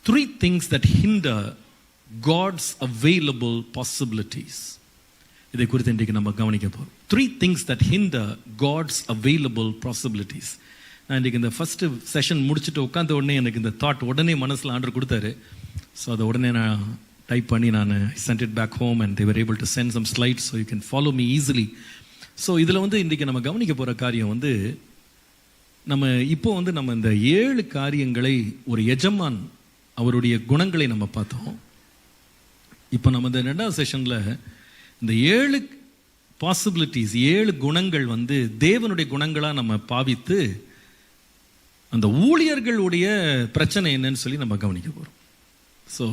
3 things that hinder God's available possibilities. இதை குறித்து இன்றைக்கு நம்ம கவனிக்க போகிறோம். 3 things that hinder God's available possibilities. நான் இன்றைக்கி இந்த ஃபஸ்ட்டு செஷன் முடிச்சுட்டு உட்காந்த உடனே எனக்கு இந்த தாட் உடனே மனசில் ஆண்டர் கொடுத்தாரு. ஸோ அதை உடனே நான் டைப் பண்ணி நான் sent it back home and they were able to send some slides so you can follow me easily. So இதில் இன்றைக்கி நம்ம கவனிக்க போகிற காரியம் நம்ம நம்ம இந்த 7 காரியங்களை ஒரு எஜமான் அவருடைய குணங்களை நம்ம பார்த்தோம். இப்போ நம்ம இந்த 2வது செஷனில் இந்த 7 பாசிபிலிட்டிஸ் 7 குணங்கள் தேவனுடைய குணங்களாக நம்ம பாவித்து அந்த ஊழியர்களுடைய பிரச்சனை என்னன்னு சொல்லி நம்ம கவனிக்க போகிறோம். ஸோ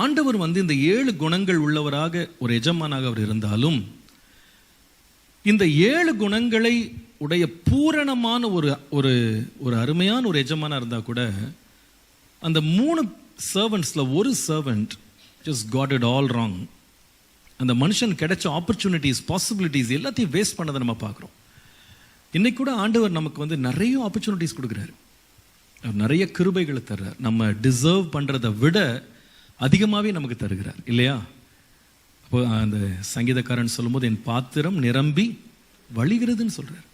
ஆண்டவர் இந்த 7 குணங்கள் உள்ளவராக ஒரு எஜமானாக அவர் இருந்தாலும் இந்த 7 குணங்களை உடைய பூரணமான ஒரு ஒரு அருமையான ஒரு எஜமானா இருந்தால் கூட அந்த 3 சர்வன்ட்ஸில் ஒரு servant just got it all wrong. அந்த மனுஷன் கிடைச்ச ஆப்பர்ச்சுனிட்டிஸ் பாசிபிலிட்டிஸ் எல்லாத்தையும் வேஸ்ட் பண்ணதை நம்ம பார்க்குறோம். இன்னைக்கு கூட ஆண்டவர் நமக்கு நிறைய ஆப்பர்ச்சுனிட்டிஸ் கொடுக்குறாரு. நிறைய கிருபைகளை தர்றார். நம்ம டிசர்வ் பண்ணுறதை விட அதிகமாகவே நமக்கு தருகிறார் இல்லையா? அப்போ அந்த சங்கீதக்காரன் சொல்லும்போது என் பாத்திரம் நிரம்பி வழிகிறதுன்னு சொல்கிறார்.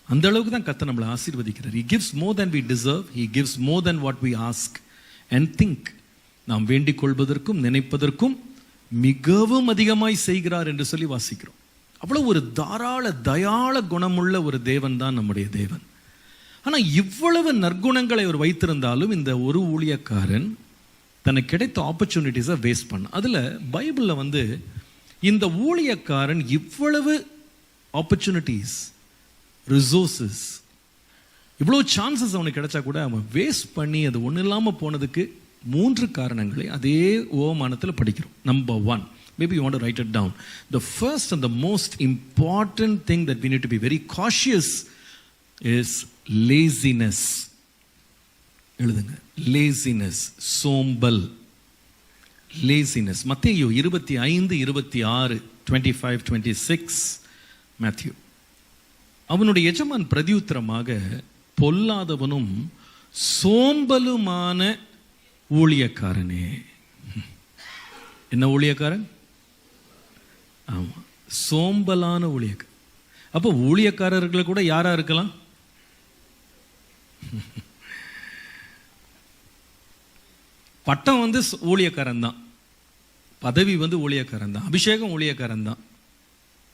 அந்த அளவுக்கு தான் கர்த்தர் நம்மளை ஆசீர்வதிக்கிறார். He gives more than we deserve. He gives more than what we ask and think. நாம் வேண்டிக் கொள்வதற்கும் நினைப்பதற்கும் மிகவும் அதிகமாய் செய்கிறார் என்று சொல்லி வாசிக்கிறோம். அவ்வளோ ஒரு தாராள தயாள குணமுள்ள ஒரு தேவன் தான் நம்முடைய தேவன். ஆனால் இவ்வளவு நற்குணங்களை அவர் வைத்திருந்தாலும் இந்த ஒரு ஊழியக்காரன் தனக்கு கிடைத்த ஆப்பர்ச்சுனிட்டிஸை வேஸ்ட் பண்ண. அதில் பைபிளில் இந்த ஊழியக்காரன் இவ்வளவு ஆப்பர்ச்சுனிட்டிஸ் ரிசோர்ஸஸ் இவ்வளோ சான்சஸ் அவனுக்கு கிடைச்சா கூட அவன் வேஸ்ட் பண்ணி அது ஒன்றும் இல்லாமல் போனதுக்கு 3 காரணங்களை அதே ஓமானத்தில் படிக்கிறோம். Number 1, maybe you want to write it down. The first and the most important thing that we need to be very cautious is laziness. எழுதுங்க, laziness, சோம்பல். laziness. மத்தேயு 25:26, 25-26 மேத்யூ. அவனுடைய எஜமான் பிரதியுத்தரமாக பொல்லாதவனும் சோம்பலுமான ஊழியக்காரனே. என்ன ஊழியக்காரன்? ஆமா, சோம்பலான ஊழியக்காரன். அப்போ ஊழியக்காரர்கள் கூட யாரா இருக்கலாம்? பட்டம் ஊழியக்காரன் தான், பதவி ஊழியக்காரன் தான், அபிஷேகம் ஊழியக்காரன் தான்.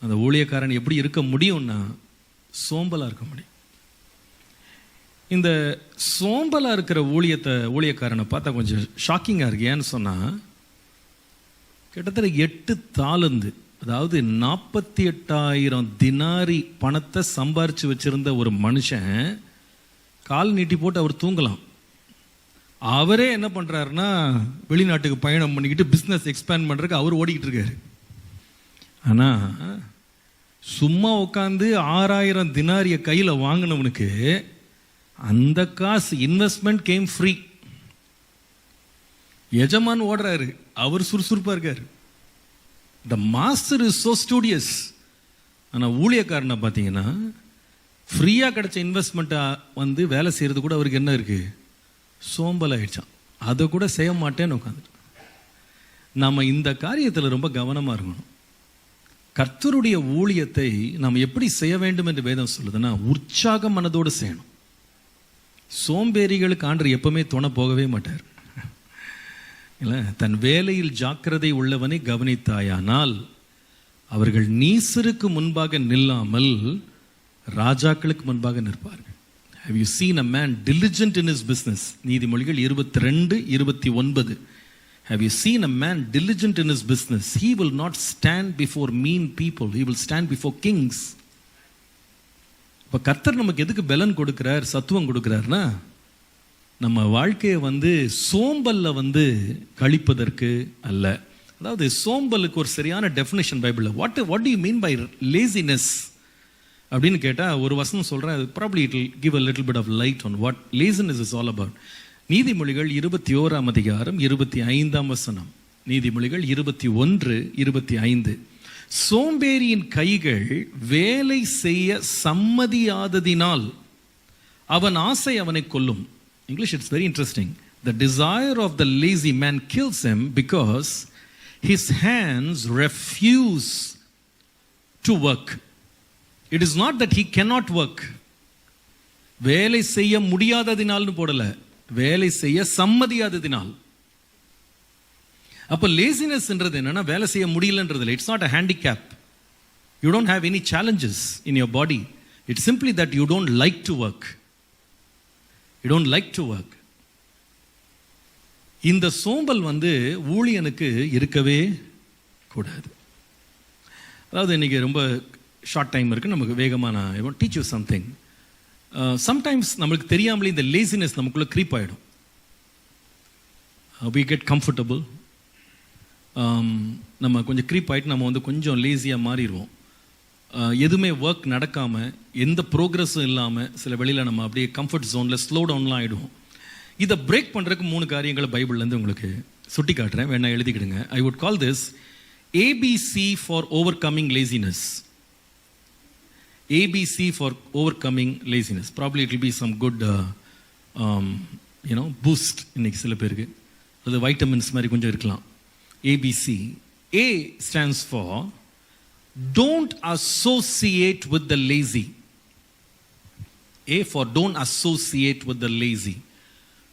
அந்த ஊழியக்காரன் எப்படி இருக்க முடியும்னா சோம்பலா இருக்க முடியும். இந்த சோம்பலா இருக்கிற ஊழியக்காரனை பார்த்தா கொஞ்சம் ஷாக்கிங்கா இருக்கு. ஏன்னு சொன்னா கிட்டத்தட்ட 8 தாலந்து, அதாவது 48,000 தினாரி பணத்தை சம்பாரிச்சு வச்சிருந்த ஒரு மனுஷன் கால் நீட்டி போட்டு அவர் தூங்கலாம். அவரே என்ன பண்றாருன்னா வெளிநாட்டுக்கு பயணம் பண்ணிக்கிட்டு பிஸ்னஸ் எக்ஸ்பேண்ட் பண்றதுக்கு அவர் ஓடிக்கிட்டு இருக்காரு. ஆனா சும்மா உட்காந்து 6,000 தினாரிய கையில வாங்கினவனுக்கு அந்த காசு இன்வெஸ்ட்மெண்ட் கேம் ஃப்ரீ. எஜமான் ஓடுறாரு, அவர் சுறுசுறுப்பா இருக்காரு. The master is so studious. ஆனா ஊழியக்காரனை பார்த்தீங்கன்னா ஃப்ரீயா கிடைச்ச இன்வெஸ்ட்மெண்ட்டை வேலை செய்யறது கூட அவருக்கு என்ன இருக்கு? சோம்பல் ஆயிடுச்சான். அதை கூட செய்ய மாட்டேன்னு உட்காந்துட்டு. நம்ம இந்த காரியத்தில் ரொம்ப கவனமா இருக்கணும். கர்த்தருடைய ஊழியத்தை நாம் எப்படி செய்ய வேண்டும் என்று வேதம் சொல்லுதுன்னா உற்சாக மனதோடு செய்யணும். சோம்பேறிகளுக்கு ஆண்டவர் எப்பவுமே துணை போகவே மாட்டார். இல்லை, தன் வேலையில் ஜாக்கிரதை உள்ளவனை கவனித்தாயானால் அவர்கள் நீசருக்கு முன்பாக நில்லாமல் ராஜாக்களுக்கு முன்பாக நிற்பார்கள். Have you seen a man diligent in his business? நீதிமொழிகள் 22:29. Have you seen a man diligent in his business? He will not stand before mean people. He will stand before kings. இப்போ கர்த்தர் நமக்கு எதுக்கு பலன் கொடுக்கிறார், சத்துவம் கொடுக்கிறார்னா நம்ம வாழ்க்கையை சோம்பல்ல கழிப்பதற்கு அல்ல. அதாவது சோம்பலுக்கு ஒரு சரியான டெஃபினேஷன் பைபிளில் what do you mean by laziness அப்படின்னு கேட்டால் ஒரு வசனம் சொல்கிறேன். அது probably it will give a little bit of light on what laziness is all about. நீதிமொழிகள் 21:25. நீதிமொழிகள் 21:25. சோம்பேறியின் கைகள் வேலை செய்ய சம்மதியாததினால் அவன் ஆசை அவனை கொல்லும். English it's very interesting. The desire of the lazy man kills him because his hands refuse to work. It is not that he cannot work. வேலை செய்ய முடியாததினால்னு போடல, வேலை செய்ய சம்மதியாததினால். அப்ப லேசினஸ்ன்றது என்னன்னா வேலை செய்ய முடியலன்றது. It's not a handicap. You don't have any challenges in your body. It's simply that you don't like to work. You don't like to work. இந்த சோம்பல் ஊழியனுக்கு இருக்கவே கூடாது. அதாவது இன்னைக்கு ரொம்ப ஷார்ட் டைம் இருக்கு, நமக்கு வேகமாக நான் டீச் யூ சம்திங். சம்டைம்ஸ் நம்மளுக்கு தெரியாமலே இந்த லேசினஸ் நமக்குள்ள க்ரீப் ஆகிடும். we get comfortable. நம்ம கொஞ்சம் க்ரீப் ஆகிட்டு நம்ம கொஞ்சம் லேசியாக மாறிடுவோம். எதுவுமே ஒர்க் நடக்காமல், எந்த ப்ரோக்ரஸும் இல்லாமல் சில வெளியில் நம்ம அப்படியே கம்ஃபர்ட் ஜோனில் ஸ்லோ டவுன்லாம் ஆகிடுவோம். இதை பிரேக் பண்ணுறதுக்கு 3 காரியங்களை பைபிள்லேருந்து உங்களுக்கு சுட்டி காட்டுறேன், வேணா எழுதிக்கிடுங்க. I would call this ABC for overcoming laziness. ABC for overcoming laziness. Probably it will be some good boost இன்னைக்கு சில பேருக்கு. அது வைட்டமின்ஸ் மாதிரி கொஞ்சம் இருக்கலாம். ABC. A stands for don't associate with the lazy. A for don't associate with the lazy.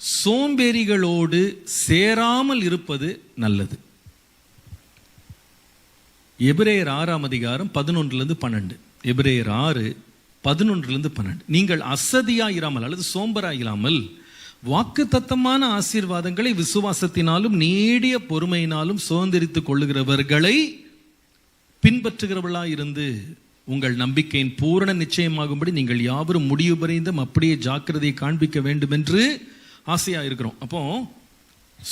சோம்பேறிகளோடு சேராமல் இருப்பது நல்லது. எபிரேயர் 6ஆம் அதிகாரம் 11-12. எபிரேயர் 6:11-12. நீங்கள் அசதியாயிராமல் அல்லது சோம்பராயிராமல் வாக்குத்தத்தமான ஆசீர்வாதங்களை விசுவாசத்தினாலும் நீடிய பொறுமையினாலும் சுதந்திரித்துக் கொள்ளுகிறவர்களை பின்பற்றுகிறவர்களாய் இருந்து உங்கள் நம்பிக்கையின் பூரண நிச்சயமாகும்படி நீங்கள் யாவரும் முடிவு பரிந்தும் அப்படியே ஜாக்கிரதையை காண்பிக்க வேண்டும் என்று ஆசையா இருக்கிறோம். அப்போ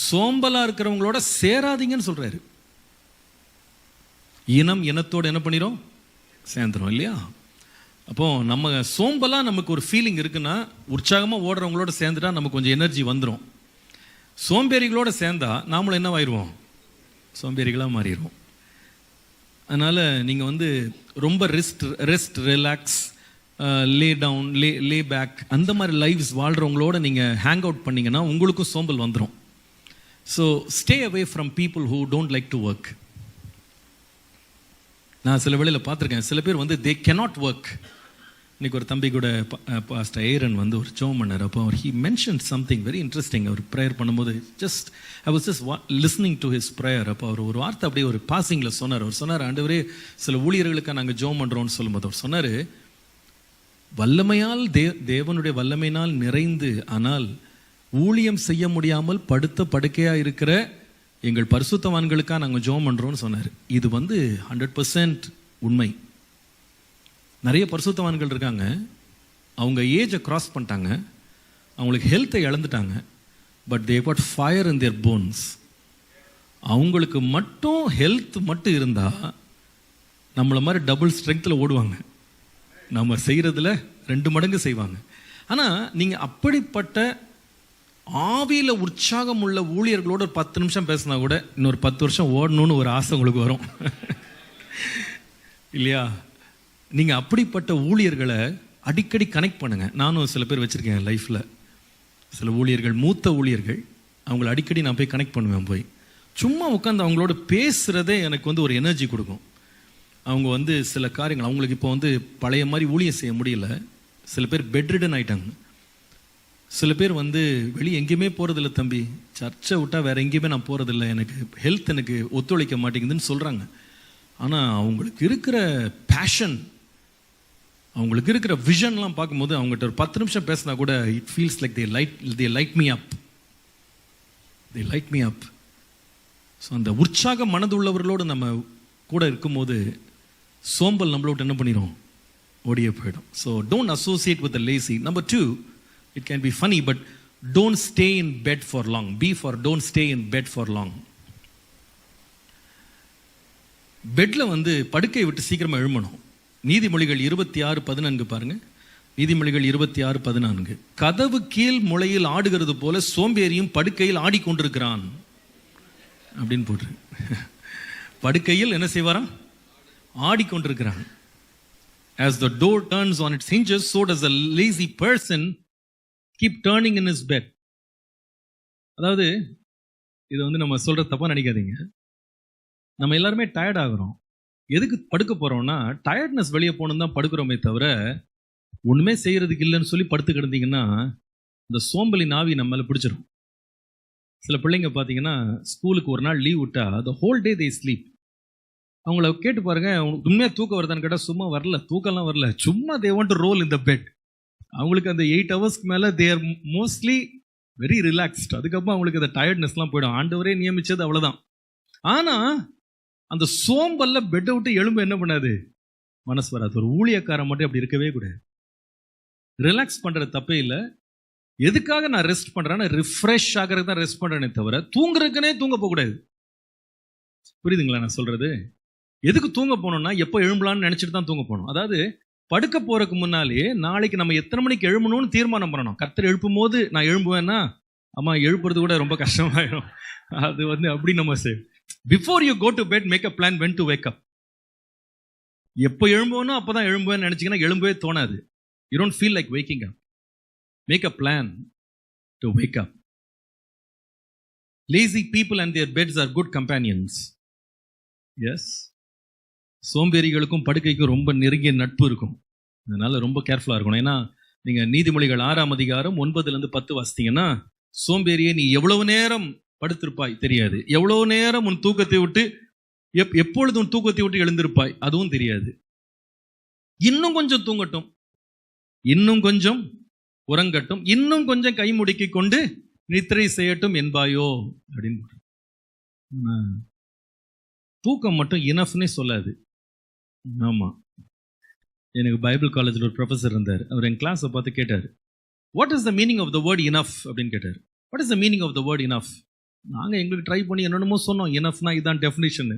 சோம்பலா இருக்கிறவங்களோட சேராதீங்கன்னு சொல்றாரு. இனத்தோட என்ன பண்ணிரும், சேர்ந்துரும் இல்லையா? அப்போ நம்ம சோம்பலா நமக்கு ஒரு ஃபீலிங் இருக்குன்னா, உற்சாகமா ஓடுறவங்களோட சேர்ந்துட்டா நமக்கு கொஞ்சம் எனர்ஜி வந்துடும். சோம்பேறிகளோட சேர்ந்தா நாமளும் என்னவாயிருவோம், சோம்பேறிகளா மாறிடுவோம். அதனால நீங்க ரொம்ப ரெஸ்ட் ரிலாக்ஸ், லே டவுன், லே பேக், அந்த மாதிரி லைஃப்ஸ் வாழ்றவங்களோட நீங்க ஹேங் அவுட் பண்ணீங்கன்னா உங்களுக்கும் சோம்பல் வந்துடும். So stay away from people who don't like to work. நான் சில வேளையில் பார்த்துருக்கேன், சில பேர் தே cannot ஒர்க். இன்னைக்கு ஒரு தம்பி கூட பாஸ்டர் ஏரன் ஒரு ஜெபம் பண்ணார். அப்போ அவர் he mention something very interesting. அவர் ப்ரேயர் பண்ணும்போது I was just listening to his prayer. அப்போ அவர் ஒரு வார்த்தை அப்படியே ஒரு பாசிங்கில் சொன்னார். அவர் சொன்னார், ஆண்டவரே சில ஊழியர்களுக்கு நாங்கள் ஜெபம் பண்ணுறோம்னு சொல்லும்போது அவர் சொன்னார், வல்லமையால் தேவனுடைய வல்லமையினால் நிறைந்து ஆனால் ஊழியம் செய்ய முடியாமல் படுத்த படுக்கையாக இருக்கிற எங்கள் பரிசுத்தவான்களுக்காக நாங்கள் ஜெபம் பண்ணுறோம்னு சொன்னார். இது 100% உண்மை. நிறைய பரிசுத்தவான்கள் இருக்காங்க, அவங்க ஏஜை கிராஸ் பண்ணிட்டாங்க, அவங்களுக்கு ஹெல்த்தை இழந்துட்டாங்க, but they got fire in their bones. அவங்களுக்கு மட்டும் ஹெல்த் மட்டும் இருந்தால் நம்மளை மாதிரி டபுள் ஸ்ட்ரென்த்தில் ஓடுவாங்க, நம்ம செய்கிறதுல 2 மடங்கு செய்வாங்க. ஆனால் நீங்கள் அப்படிப்பட்ட ஆவியில் உற்சாகம் உள்ள ஊழியர்களோட ஒரு 10 நிமிஷம் பேசினா கூட இன்னொரு 10 வருஷம் ஓடணும்னு ஒரு ஆசை உங்களுக்கு வரும் இல்லையா? நீங்கள் அப்படிப்பட்ட ஊழியர்களை அடிக்கடி கனெக்ட் பண்ணுங்க. நானும் சில பேர் வச்சுருக்கேன் லைஃப்பில், சில ஊழியர்கள், மூத்த ஊழியர்கள், அவங்கள அடிக்கடி நான் போய் கனெக்ட் பண்ணுவேன். போய் சும்மா உட்காந்து அவங்களோட பேசுகிறதே எனக்கு ஒரு எனர்ஜி கொடுக்கும். அவங்க சில காரியங்கள், அவங்களுக்கு இப்போ பழைய மாதிரி ஊழியம் செய்ய முடியல. சில பேர் பெட்ரிடன் ஆயிட்டாங்க. சில பேர் வெளியே எங்கேயுமே போகிறதில்ல, தம்பி சர்ச்சை விட்டால் வேறு எங்கேயுமே நான் போகிறதில்ல, எனக்கு ஹெல்த் எனக்கு ஒத்துழைக்க மாட்டேங்குதுன்னு சொல்கிறாங்க. ஆனால் அவங்களுக்கு இருக்கிற பேஷன், அவங்களுக்கு இருக்கிற விஷன்லாம் பார்க்கும்போது அவங்ககிட்ட ஒரு 10 நிமிஷம் பேசினா கூட it feels like they light me up. So அந்த உற்சாக மனதுள்ளவர்களோடு நம்ம கூட இருக்கும்போது சோம்பல் நம்மளோட என்ன பண்ணிடும், ஓடியே போயிடும். So don't associate with the lazy. Number 2, it can be funny, but don't stay in bed for long. Don't stay in bed for long. பெட்ல படுக்கையை விட்டு சீக்கிரமா எழும்பணும். நீதிமொழிகள் 26:14 பாருங்க. நீதிமொழிகள் 26:14. கதவு கீழ் முளையில் ஆடுகிறது போல சோம்பேறியும் படுக்கையில் ஆடிக்கொண்டிருக்கிறான் அப்படின்னு போட்டு. படுக்கையில் என்ன செய்வாராம், ஆடிக்கொண்டிருக்கிறான். As the door turns on its hinges, so does a lazy person keep turning in his bed. அதாவது இது வந்து நம்ம சொல்ற தப்பா நினைக்காதீங்க. நம்ம எல்லாருமே டயர்ட் ஆகுறோம். எதுக்கு படுக்க போறோம்னா, டயர்ட்னஸ் வெளியே போகணும் தான் படுக்கிறோமே தவிர, ஒண்ணுமே செய்யறதுக்கு இல்லைன்னு சொல்லி படுத்து கிடந்தீங்கன்னா, இந்த சோம்பலி நாவி நம்ம மேல பிடிச்சிரும். சில பிள்ளைங்க பார்த்தீங்கன்னா, ஸ்கூலுக்கு ஒரு நாள் லீவ் விட்டா, the whole day they sleep. அவங்கள கேட்டு பாருங்க, "உனக்கு உண்மையா தூக்கம் வருதான்னு கேட்டா, சும்மா வரல, தூக்கம்லாம் வரல. சும்மா they want to roll in the bed." அவங்களுக்கு அந்த 8 ஹவர்ஸ்க்கு மேல they are mostly very relaxed. அதுக்கப்புறம் அவங்களுக்கு அந்த டயர்ட்னஸ்லாம் போயிடும். ஆண்டவரே நியமிச்சது அவ்வளவுதான். ஆனா, அந்த சோம்பல்ல பெட்டை விட்டு எழும்ப என்ன பண்ணாது? மனசு வராது. ஒரு ஊழியக்காரன் மட்டும் அப்படி இருக்கவே கூடாது. ரிலாக்ஸ் பண்றது தப்பே இல்லை. எதுக்காக நான் ரெஸ்ட் பண்றேன்னா, ரிஃப்ரெஷ் ஆகிறது தான் ரெஸ்ட் பண்றேனே தவிர, தூங்குறதுக்குனே தூங்க போகக்கூடாது. புரியுதுங்களா நான் சொல்றது? எதுக்கு தூங்க போகணும்னா, எப்போ எழும்பலாம்னு நினைச்சிட்டு தான் தூங்க போகணும். அதாவது படுக்க போறதுக்கு முன்னாலே நாளைக்கு நம்ம எத்தனை மணிக்கு எழும்பணும்னு தீர்மானம் பண்ணணும். கர்த்தர் எழுப்பும் போது நான் எழும்புவேன்னா, அம்மா எழுப்புறது கூட ரொம்ப கஷ்டமாயிடும். அது வந்து அப்படி நம்ம செய்யும். Before you go to bed make a plan when to wake up. எப்போ எழும்புவேனோ அப்பதான் எழும்புவேன்னு நினைச்சீங்கன்னா எழும்பவே தோணாது. You don't feel like waking up. Make a plan to wake up. Lazy people and their beds are good companions. Yes. சோம்பேறிகளுக்கும் படுக்கைக்கும் ரொம்ப நெருங்கிய நட்பு இருக்கும். அதனால ரொம்ப கேர்ஃபுல்லா இருக்கணும். ஏன்னா நீங்க நீதிமொழிகள் 6ஆம் அதிகாரம் 9-10 வாசித்தீங்கன்னா, சோம்பேறியே நீ எவ்வளவு நேரம் படுத்திருப்பாய் தெரியாது, எவ்வளவு நேரம் உன் தூக்கத்தை விட்டு எப்பொழுது உன் தூக்கத்தை விட்டு எழுந்திருப்பாய் அதுவும் தெரியாது. இன்னும் கொஞ்சம் தூங்கட்டும், இன்னும் கொஞ்சம் உறங்கட்டும், இன்னும் கொஞ்சம் கை முடுக்கி கொண்டு நித்திரை செய்யட்டும் என்பாயோ அப்படின்னு. தூக்கம் மட்டும் இனஃப்னே சொல்லாது. ஆமா, எனக்கு பைபிள் காலேஜில் ஒரு ப்ரொஃபஸர் இருந்தார். அவர் என் கிளாஸை பார்த்து கேட்டார், what is the meaning of the word enough அப்படின்னு கேட்டார். What is the meaning of the word enough? நாங்கள் எங்களுக்கு ட்ரை பண்ணி என்னென்னமோ சொன்னோம். இனஃப்னா இதான் டெஃபினிஷன்.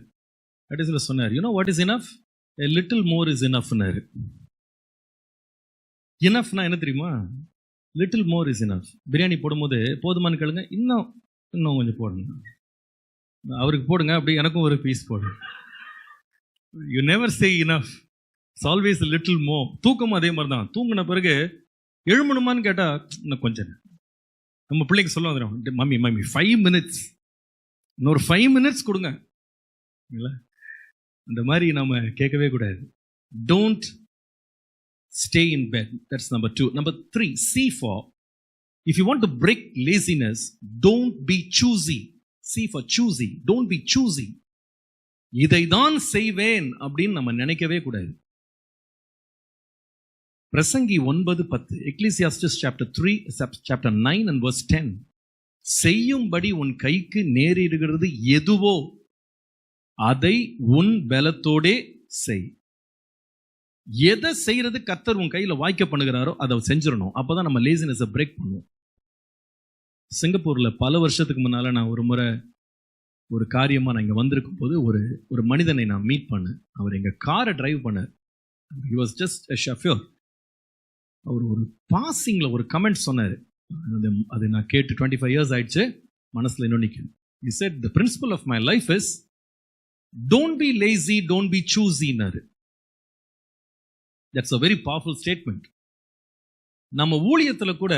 கடைசியில் சொன்னார், யூனோ வாட் இஸ் இனஃப்? எ லிட்டில் மோர் இஸ் இனஃப்னாரு. இனஃப்னா என்ன தெரியுமா? Little more is enough. Biryani போடும்போது போதுமானு கேளுங்க, இன்னும் கொஞ்சம் போடுங்க, அவருக்கு போடுங்க, அப்படி எனக்கும் ஒரு பீஸ் போடுங்க. You never say enough. It's always little more. தூக்கம் அதே மாதிரி தான். தூங்கின பிறகு எழுமணுமான்னு கேட்டா இன்னும் கொஞ்சம். நம்ம பிள்ளைக்கு சொல்ல மம்மி 5 minutes, இன்னொரு 5 minutes கொடுங்க. அந்த மாதிரி நம்ம கேட்கவே கூடாது. Don't stay in bed. That's number 2. Number 3, C for, if you want to break laziness, don't be choosy. C for choosy. Don't be choosy. இதை தான் செய்வேன் அப்படின்னு நம்ம நினைக்கவே கூடாது. பிரசங்கி 9:10, எக்லீசியாஸ்டிஸ் chapter 9 and verse 10, செய்யும்படி உன் கைக்கு நேரிடுகிறது எதுவோ அதை உன் பலத்தோடே செய். எதை செய்யறது கர்த்தர் உன் கையில வாய்க்க பண்ணுகிறாரோ அதை செஞ்சிடணும். அப்பதான் நம்ம லேசினஸை பிரேக் பண்ணுவோம். சிங்கப்பூர்ல பல வருஷத்துக்கு முன்னால நான் ஒரு முறை ஒரு காரியமா நான் இங்க வந்திருக்கும் போது ஒரு மனிதனை நான் மீட் பண்ணேன். அவர் எங்க காரை டிரைவ் பண்ணார். He was just a chauffeur. அவர் ஒரு பாசிங்ல ஒரு கமெண்ட் சொன்னாரு. அது நான் கேட்டு 25 years ஆயிடுச்சு, மனசுல இன்னும் நிற்கும். He said, the principle of my life is don't be lazy, don't be choosy. That's a very powerful statement. நம்ம ஊழியத்துல கூட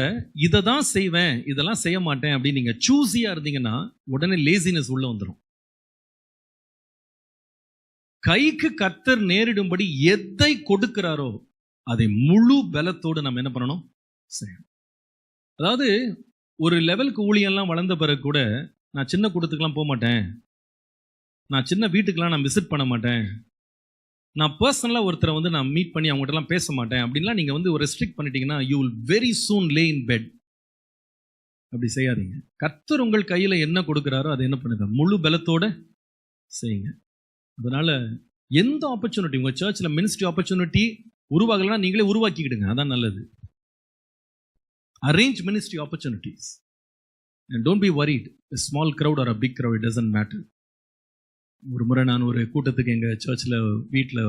இதை தான் செய்வேன், இதெல்லாம் செய்ய மாட்டேன் அப்படின்னு நீங்க சூஸியா இருந்தீங்கன்னா உடனே லேசினஸ் உள்ள வந்துடும். கைக்கு கர்த்தர் நேரிடும்படி எதை கொடுக்கிறாரோ அதை முழு பலத்தோடு நம்ம என்ன பண்ணணும், செய்யணும். அதாவது ஒரு லெவலுக்கு ஊழியெல்லாம் வளர்ந்த பிறகு கூட நான் சின்ன கூட்டத்துக்கெல்லாம் போக மாட்டேன், நான் சின்ன வீட்டுக்கெல்லாம் நான் விசிட் பண்ண மாட்டேன், நான் பர்சனலாக ஒருத்தரை வந்து நான் மீட் பண்ணி அவங்ககிட்டலாம் பேச மாட்டேன் அப்படின்லாம் நீங்கள் வந்து ஒரு ரெஸ்ட்ரிக்ட் பண்ணிட்டீங்கன்னா you will very soon lay in bed. அப்படி செய்யாதீங்க. கர்த்தர் உங்கள் கையில் என்ன கொடுக்குறாரோ அதை என்ன பண்ணுங்க, முழு பலத்தோட செய்யுங்க. அதனால எந்த ஆப்பர்ச்சுனிட்டி உங்கள் சர்ச்சில் மினிஸ்ட்ரி ஆப்பர்ச்சுனிட்டி உருவாகலன்னா நீங்களே உருவாக்கிக்கிடுங்க, அதான் நல்லது. Arrange ministry opportunities and don't be worried, a small crowd or a big crowd, it doesn't matter. ஒரு முறை நான் ஒரு கூட்டத்துக்கு எங்கள் சர்ச்சில் வீட்டில்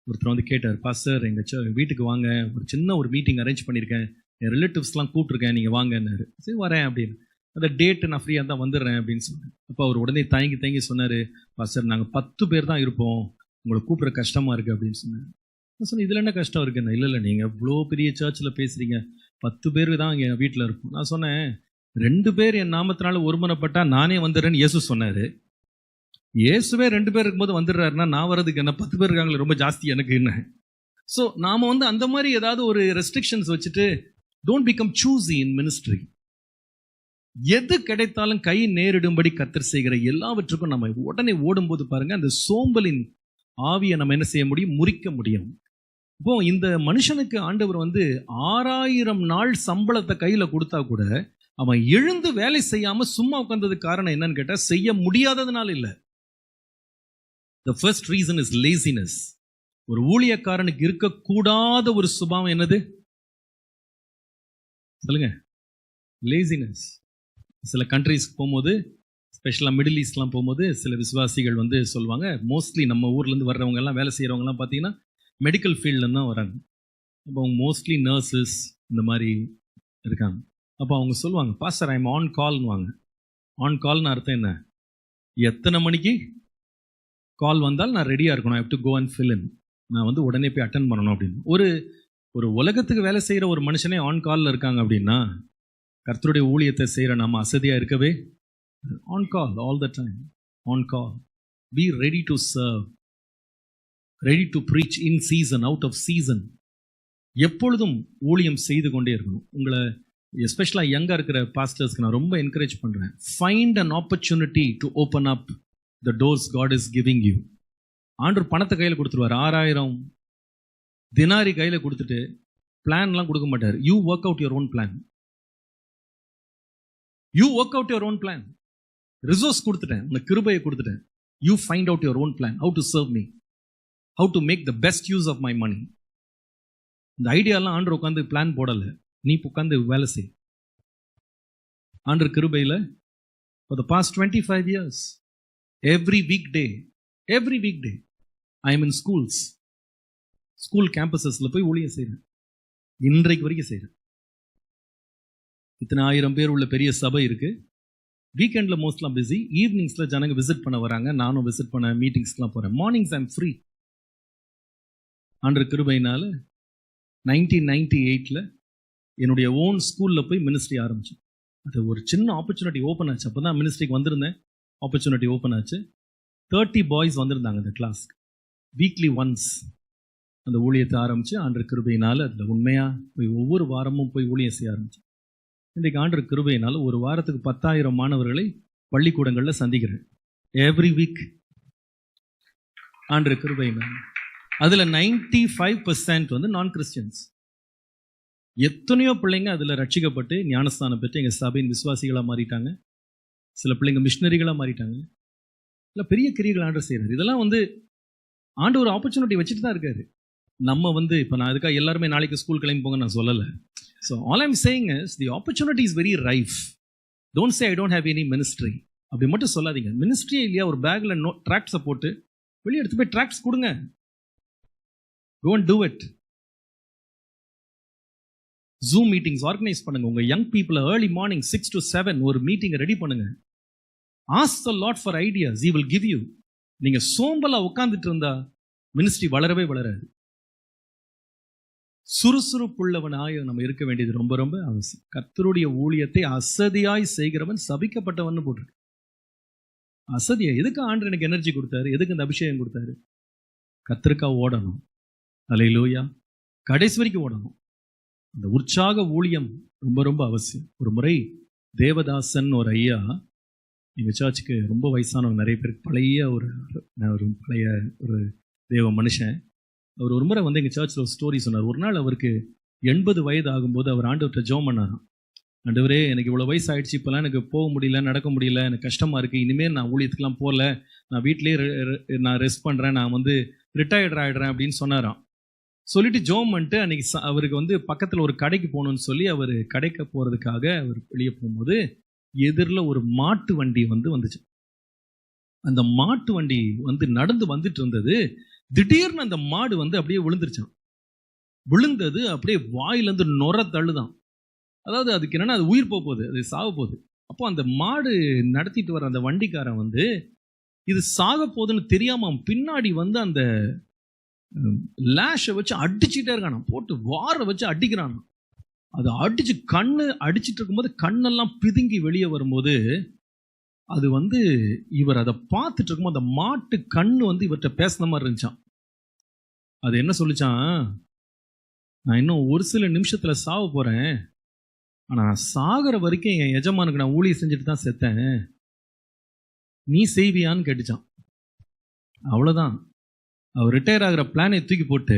ஒருத்தர் வந்து கேட்டார், பாஸ்டர் எங்கள் வீட்டுக்கு வாங்க, ஒரு மீட்டிங் அரேஞ்ச் பண்ணியிருக்கேன், என் ரிலேட்டிவ்ஸ்லாம் கூப்பிட்ருக்கேன், நீங்கள் வாங்கன்னாரு. சரி வரேன் அப்படின்னு. அந்த டேட்டு நான் ஃப்ரீயாக தான் வந்துடுறேன் அப்படின்னு சொன்னேன். அப்போ அவர் உடனே தயங்கி சொன்னார், பாஸ்டர் நாங்கள் 10 பேர் தான் இருப்போம், உங்களை கூப்பிட்ற கஷ்டமாக இருக்குது அப்படின்னு சொன்னார். நான் சொன்னேன், இதில் என்ன கஷ்டம் இருக்குன்னு. இல்லை நீங்கள் இவ்வளோ பெரிய சர்ச்சில் பேசுகிறீங்க, 10 பேர் தான் எங்கள் வீட்டில் இருப்போம். நான் சொன்னேன், 2 பேர் என் நாமத்தினால ஒருமனப்பட்டா நானே வந்துடுறேன்னு இயேசு சொன்னாரு. இயேசுவே 2 பேர் இருக்கும்போது வந்துடுறாருன்னா நான் வர்றதுக்கு என்ன, 10 பேர் இருக்காங்களே, ரொம்ப ஜாஸ்தி எனக்கு என்ன. ஸோ நாம வந்து அந்த மாதிரி ஏதாவது ஒரு ரெஸ்ட்ரிக்ஷன்ஸ் வச்சுட்டு don't become choosy in ministry. எது கிடைத்தாலும் கை நேரிடும்படி கர்த்தர் செய்கிற எல்லாவற்றுக்கும் நம்ம உடனே ஓடும்போது பாருங்க, அந்த சோம்பலின் ஆவியை நம்ம என்ன செய்ய முடியும், முறிக்க முடியும். இப்போ இந்த மனுஷனுக்கு ஆண்டவர் வந்து 6000 நாள் சம்பளத்தை கையில கொடுத்தா கூட அவன் எழுந்து வேலை செய்யாம சும்மா உட்கார்ந்ததுக்கு காரணம் என்னன்னு கேட்டா, செய்ய முடியாததுனால இல்ல. The first reason is laziness. ஒரு ஊழியக்காரனுக்கு இருக்கக்கூடாத ஒரு சுபாவம் என்னது சொல்லுங்க? லேசினஸ். சில கண்ட்ரிஸ்க்கு போகும்போது, ஸ்பெஷலாக மிடில் ஈஸ்ட்லாம் போகும்போது சில விசுவாசிகள் வந்து சொல்லுவாங்க, மோஸ்ட்லி நம்ம ஊர்லேருந்து வர்றவங்க எல்லாம், வேலை செய்கிறவங்கலாம் பார்த்தீங்கன்னா மெடிக்கல் ஃபீல்டில் தான் வராங்க. அப்போ அவங்க மோஸ்ட்லி நர்சஸ் இந்த மாதிரி இருக்காங்க. அப்போ அவங்க சொல்லுவாங்க, பாஸ்டர் ஐம் ஆன் கால்னுவாங்க. ஆன் கால்னு அர்த்தம் என்ன? எத்தனை மணிக்கு கால் வந்தால் நான் ரெடியாக இருக்கணும், I have to go and fill in. நான் வந்து உடனே போய் அட்டன் பண்ணணும் அப்படின்னு. ஒரு உலகத்துக்கு வேலை செய்கிற ஒரு மனுஷனே ஆன் காலில் இருக்காங்க அப்படின்னா, கர்த்தருடைய ஊழியத்தை செய்கிற நம்ம அசதியாக இருக்கவே, on call all the time, on call. Be ready to serve, ready to preach in season, out of season. எப்பொழுதும் ஊழியம் செய்து கொண்டே இருக்கணும். உங்களை எஸ்பெஷலாக யங்காக இருக்கிற பாஸ்டர்ஸ்க்கு நான் ரொம்ப என்கரேஜ் பண்ணுறேன். Find an opportunity to open up the doors God is giving you. ஆண்டவர் பணத்தை கையில் கொடுத்துருவார். 6000 தினாரி கையில் கொடுத்துட்டு பிளான்லாம் கொடுக்க மாட்டார். You work out your own plan. You work out your own plan. Resource கொடுத்துட்டேன், உனக்கு கிருபையை கொடுத்துட்டேன். You find out your own plan, how to serve me, how to make the best use of my money. இந்த ஐடியாலாம் ஆண்டவர் உட்காந்து plan போடலை, நீ உட்காந்து வேலை செய். ஆண்டவர் கிருபையில் for the past 25 years, every weekday I am in schools, school கேம்பஸஸ்ல போய் ஊழியம் செய்கிறேன். இன்றைக்கு வரைக்கும் செய்கிறேன். இத்தனை 1000 பேர் உள்ள பெரிய சபை இருக்கு. வீக்கெண்ட்ல மோஸ்ட்லாம் பிஸி, ஈவினிங்ஸ்ல ஜனங்க விசிட் பண்ண வராங்க, நானும் விசிட் பண்ண மீட்டிங்ஸ்லாம் போறேன். Mornings I am free. ஆண்டவர் கிருபையினால 1998 என்னுடைய ஓன் ஸ்கூல்ல போய் மினிஸ்ட்ரி ஆரம்பிச்சேன். அது ஒரு சின்ன ஆப்பர்ச்சுனிட்டி ஓப்பன் ஆச்சு. அப்போ தான் மினிஸ்ட்ரிக்கு வந்திருந்தேன். ஆப்பர்ச்சுனிட்டி ஓப்பன் ஆச்சு. 30 பாய்ஸ் வந்திருந்தாங்க அந்த கிளாஸ்க்கு. வீக்லி ஒன்ஸ் அந்த ஊழியத்தை ஆரம்பித்து ஆண்டவர் கிருபையினால் அதில் உண்மையாக போய் ஒவ்வொரு வாரமும் போய் ஊழியம் செய்ய ஆரம்பித்தேன். இன்றைக்கு ஆண்டவர் கிருபையினால் ஒரு வாரத்துக்கு 10,000 மாணவர்களை பள்ளிக்கூடங்களில் சந்திக்கிறேன். எவ்ரி வீக் ஆண்டவர் கிருபையினால். அதில் 95% வந்து நான் கிறிஸ்டியன்ஸ். எத்தனையோ பிள்ளைங்க அதில் ரட்சிக்கப்பட்டு ஞானஸ்தானம் பெற்று எங்கள் சபையின் விசுவாசிகளாக மாறிட்டாங்க. சில பிள்ளைங்க மிஷினரிகளாக மாறிட்டாங்க. இல்லை பெரிய கிரியைகள் ஆண்டவர் செய்கிறார். இதெல்லாம் வந்து ஆண்டவர் ஒரு ஆப்பர்ச்சுனிட்டி வச்சுட்டு தான் இருக்காரு. நம்ம வந்து இப்போ நான் அதுக்காக எல்லாருமே நாளைக்கு ஸ்கூல் கிளம்பி போங்க நான் சொல்லலை. So all I'm saying is the opportunity is very ripe. Don't say I don't have any ministry அப்படி மட்டும் சொல்லாதீங்க. மினிஸ்ட்ரியே இல்லையா, ஒரு பேக்கில் ட்ராக்ட்ஸை போட்டு வெளியே எடுத்து போய் ட்ராக்ட்ஸ் கொடுங்க. Go and do it. Zoom meetings organise பண்ணுங்க. உங்க யங் பீப்புளை ஏர்லி மார்னிங் 6 to 7 ஒரு மீட்டிங்கை ரெடி பண்ணுங்க. Ask the Lord for ideas, he will give you. நீங்க சோம்பலா உட்கார்ந்துட்டு இருந்தா மினிஸ்ட்ரி வளரவே வளராது. சுறுசுறுப்புள்ளவனாக நம்ம இருக்க வேண்டியது ரொம்ப ரொம்ப அவசியம். கர்த்தருடைய ஊழியத்தை அசதியாய் செய்கிறவன் சபிக்கப்பட்டவன் போட்டிருக்கு. அசதியா எதுக்கு ஆண்டவர் எனக்கு எனர்ஜி கொடுத்தாரு, எதுக்கு இந்த அபிஷேகம் கொடுத்தாரு? கர்த்தருக்கா ஓடணும். அல்லேலூயா. கடைசி வரைக்கும் ஓடணும். அந்த உற்சாக ஊழியம் ரொம்ப ரொம்ப அவசியம். ஒரு முறை தேவதாசன் ஒரு ஐயா, எங்கள் சர்ச்சுக்கு ரொம்ப வயசானவங்க நிறைய பேருக்கு பழைய ஒரு தேவ மனுஷன். அவர் ஒரு முறை வந்து எங்கள் சர்ச்சில் ஒரு ஸ்டோரி சொன்னார். ஒரு நாள் அவருக்கு 80 வயது ஆகும்போது அவர் ஆண்டவர்கிட்ட ஜெபம் பண்ணாராம். ஆண்டவரே, எனக்கு இவ்வளோ வயசு ஆயிடுச்சு, இப்போலாம் எனக்கு போக முடியல, நடக்க முடியல, எனக்கு கஷ்டமாக இருக்குது, இனிமேல் நான் ஊழியத்துக்குலாம் போகல, நான் வீட்டிலேயே நான் ரெஸ்ட் பண்ணுறேன், நான் வந்து ரிட்டையர்ட் ஆகிடுறேன் அப்படின்னு சொன்னாராம். சொல்லிட்டு ஜெபம் பண்ணிட்டு அன்னைக்கு அவருக்கு வந்து பக்கத்தில் ஒரு கடைக்கு போகணும்னு சொல்லி அவர் கடைக்கு போகிறதுக்காக அவர் வெளியே போகும்போது எதிரில் ஒரு மாட்டு வண்டி வந்துச்சு. அந்த மாட்டு வண்டி நடந்து வந்துட்டு இருந்தது. திடீர்னு அந்த மாடு அப்படியே விழுந்துருச்சான். விழுந்தது அப்படியே வாயிலேருந்து நுர தள்ளுதான். அதாவது அதுக்கு என்னன்னா, அது உயிர் போகுது, அது சாக போகுது. அப்போ அந்த மாடு நடத்திட்டு வர அந்த வண்டிக்காரன் இது சாக போகுதுன்னு தெரியாம பின்னாடி அந்த லேஷை வச்சு அடிச்சுட்டே இருக்கானா, போட்டு வார வச்சு அடிக்கிறானா. அது அடிச்சு கண்ணு அடிச்சிட்டு இருக்கும்போது கண்ணெல்லாம் பிதுங்கி வெளியே வரும்போது அது வந்து இவர் அதை பார்த்துட்டு இருக்கும்போது அந்த மாட்டு கண்ணு வந்து இவர்கிட்ட பேசின மாதிரி இருந்துச்சான். அது என்ன சொல்லிச்சான், நான் இன்னும் ஒரு சில நிமிஷத்துல சாவ போறேன், ஆனா சாகிற வரைக்கும் என் எஜமானுக்கு நான் ஊழியம் செஞ்சுட்டு தான் செத்தேன், நீ செய்வியான்னு கேட்டுச்சான். அவ்வளவுதான், அவர் ரிட்டையர் ஆகிற பிளானை தூக்கி போட்டு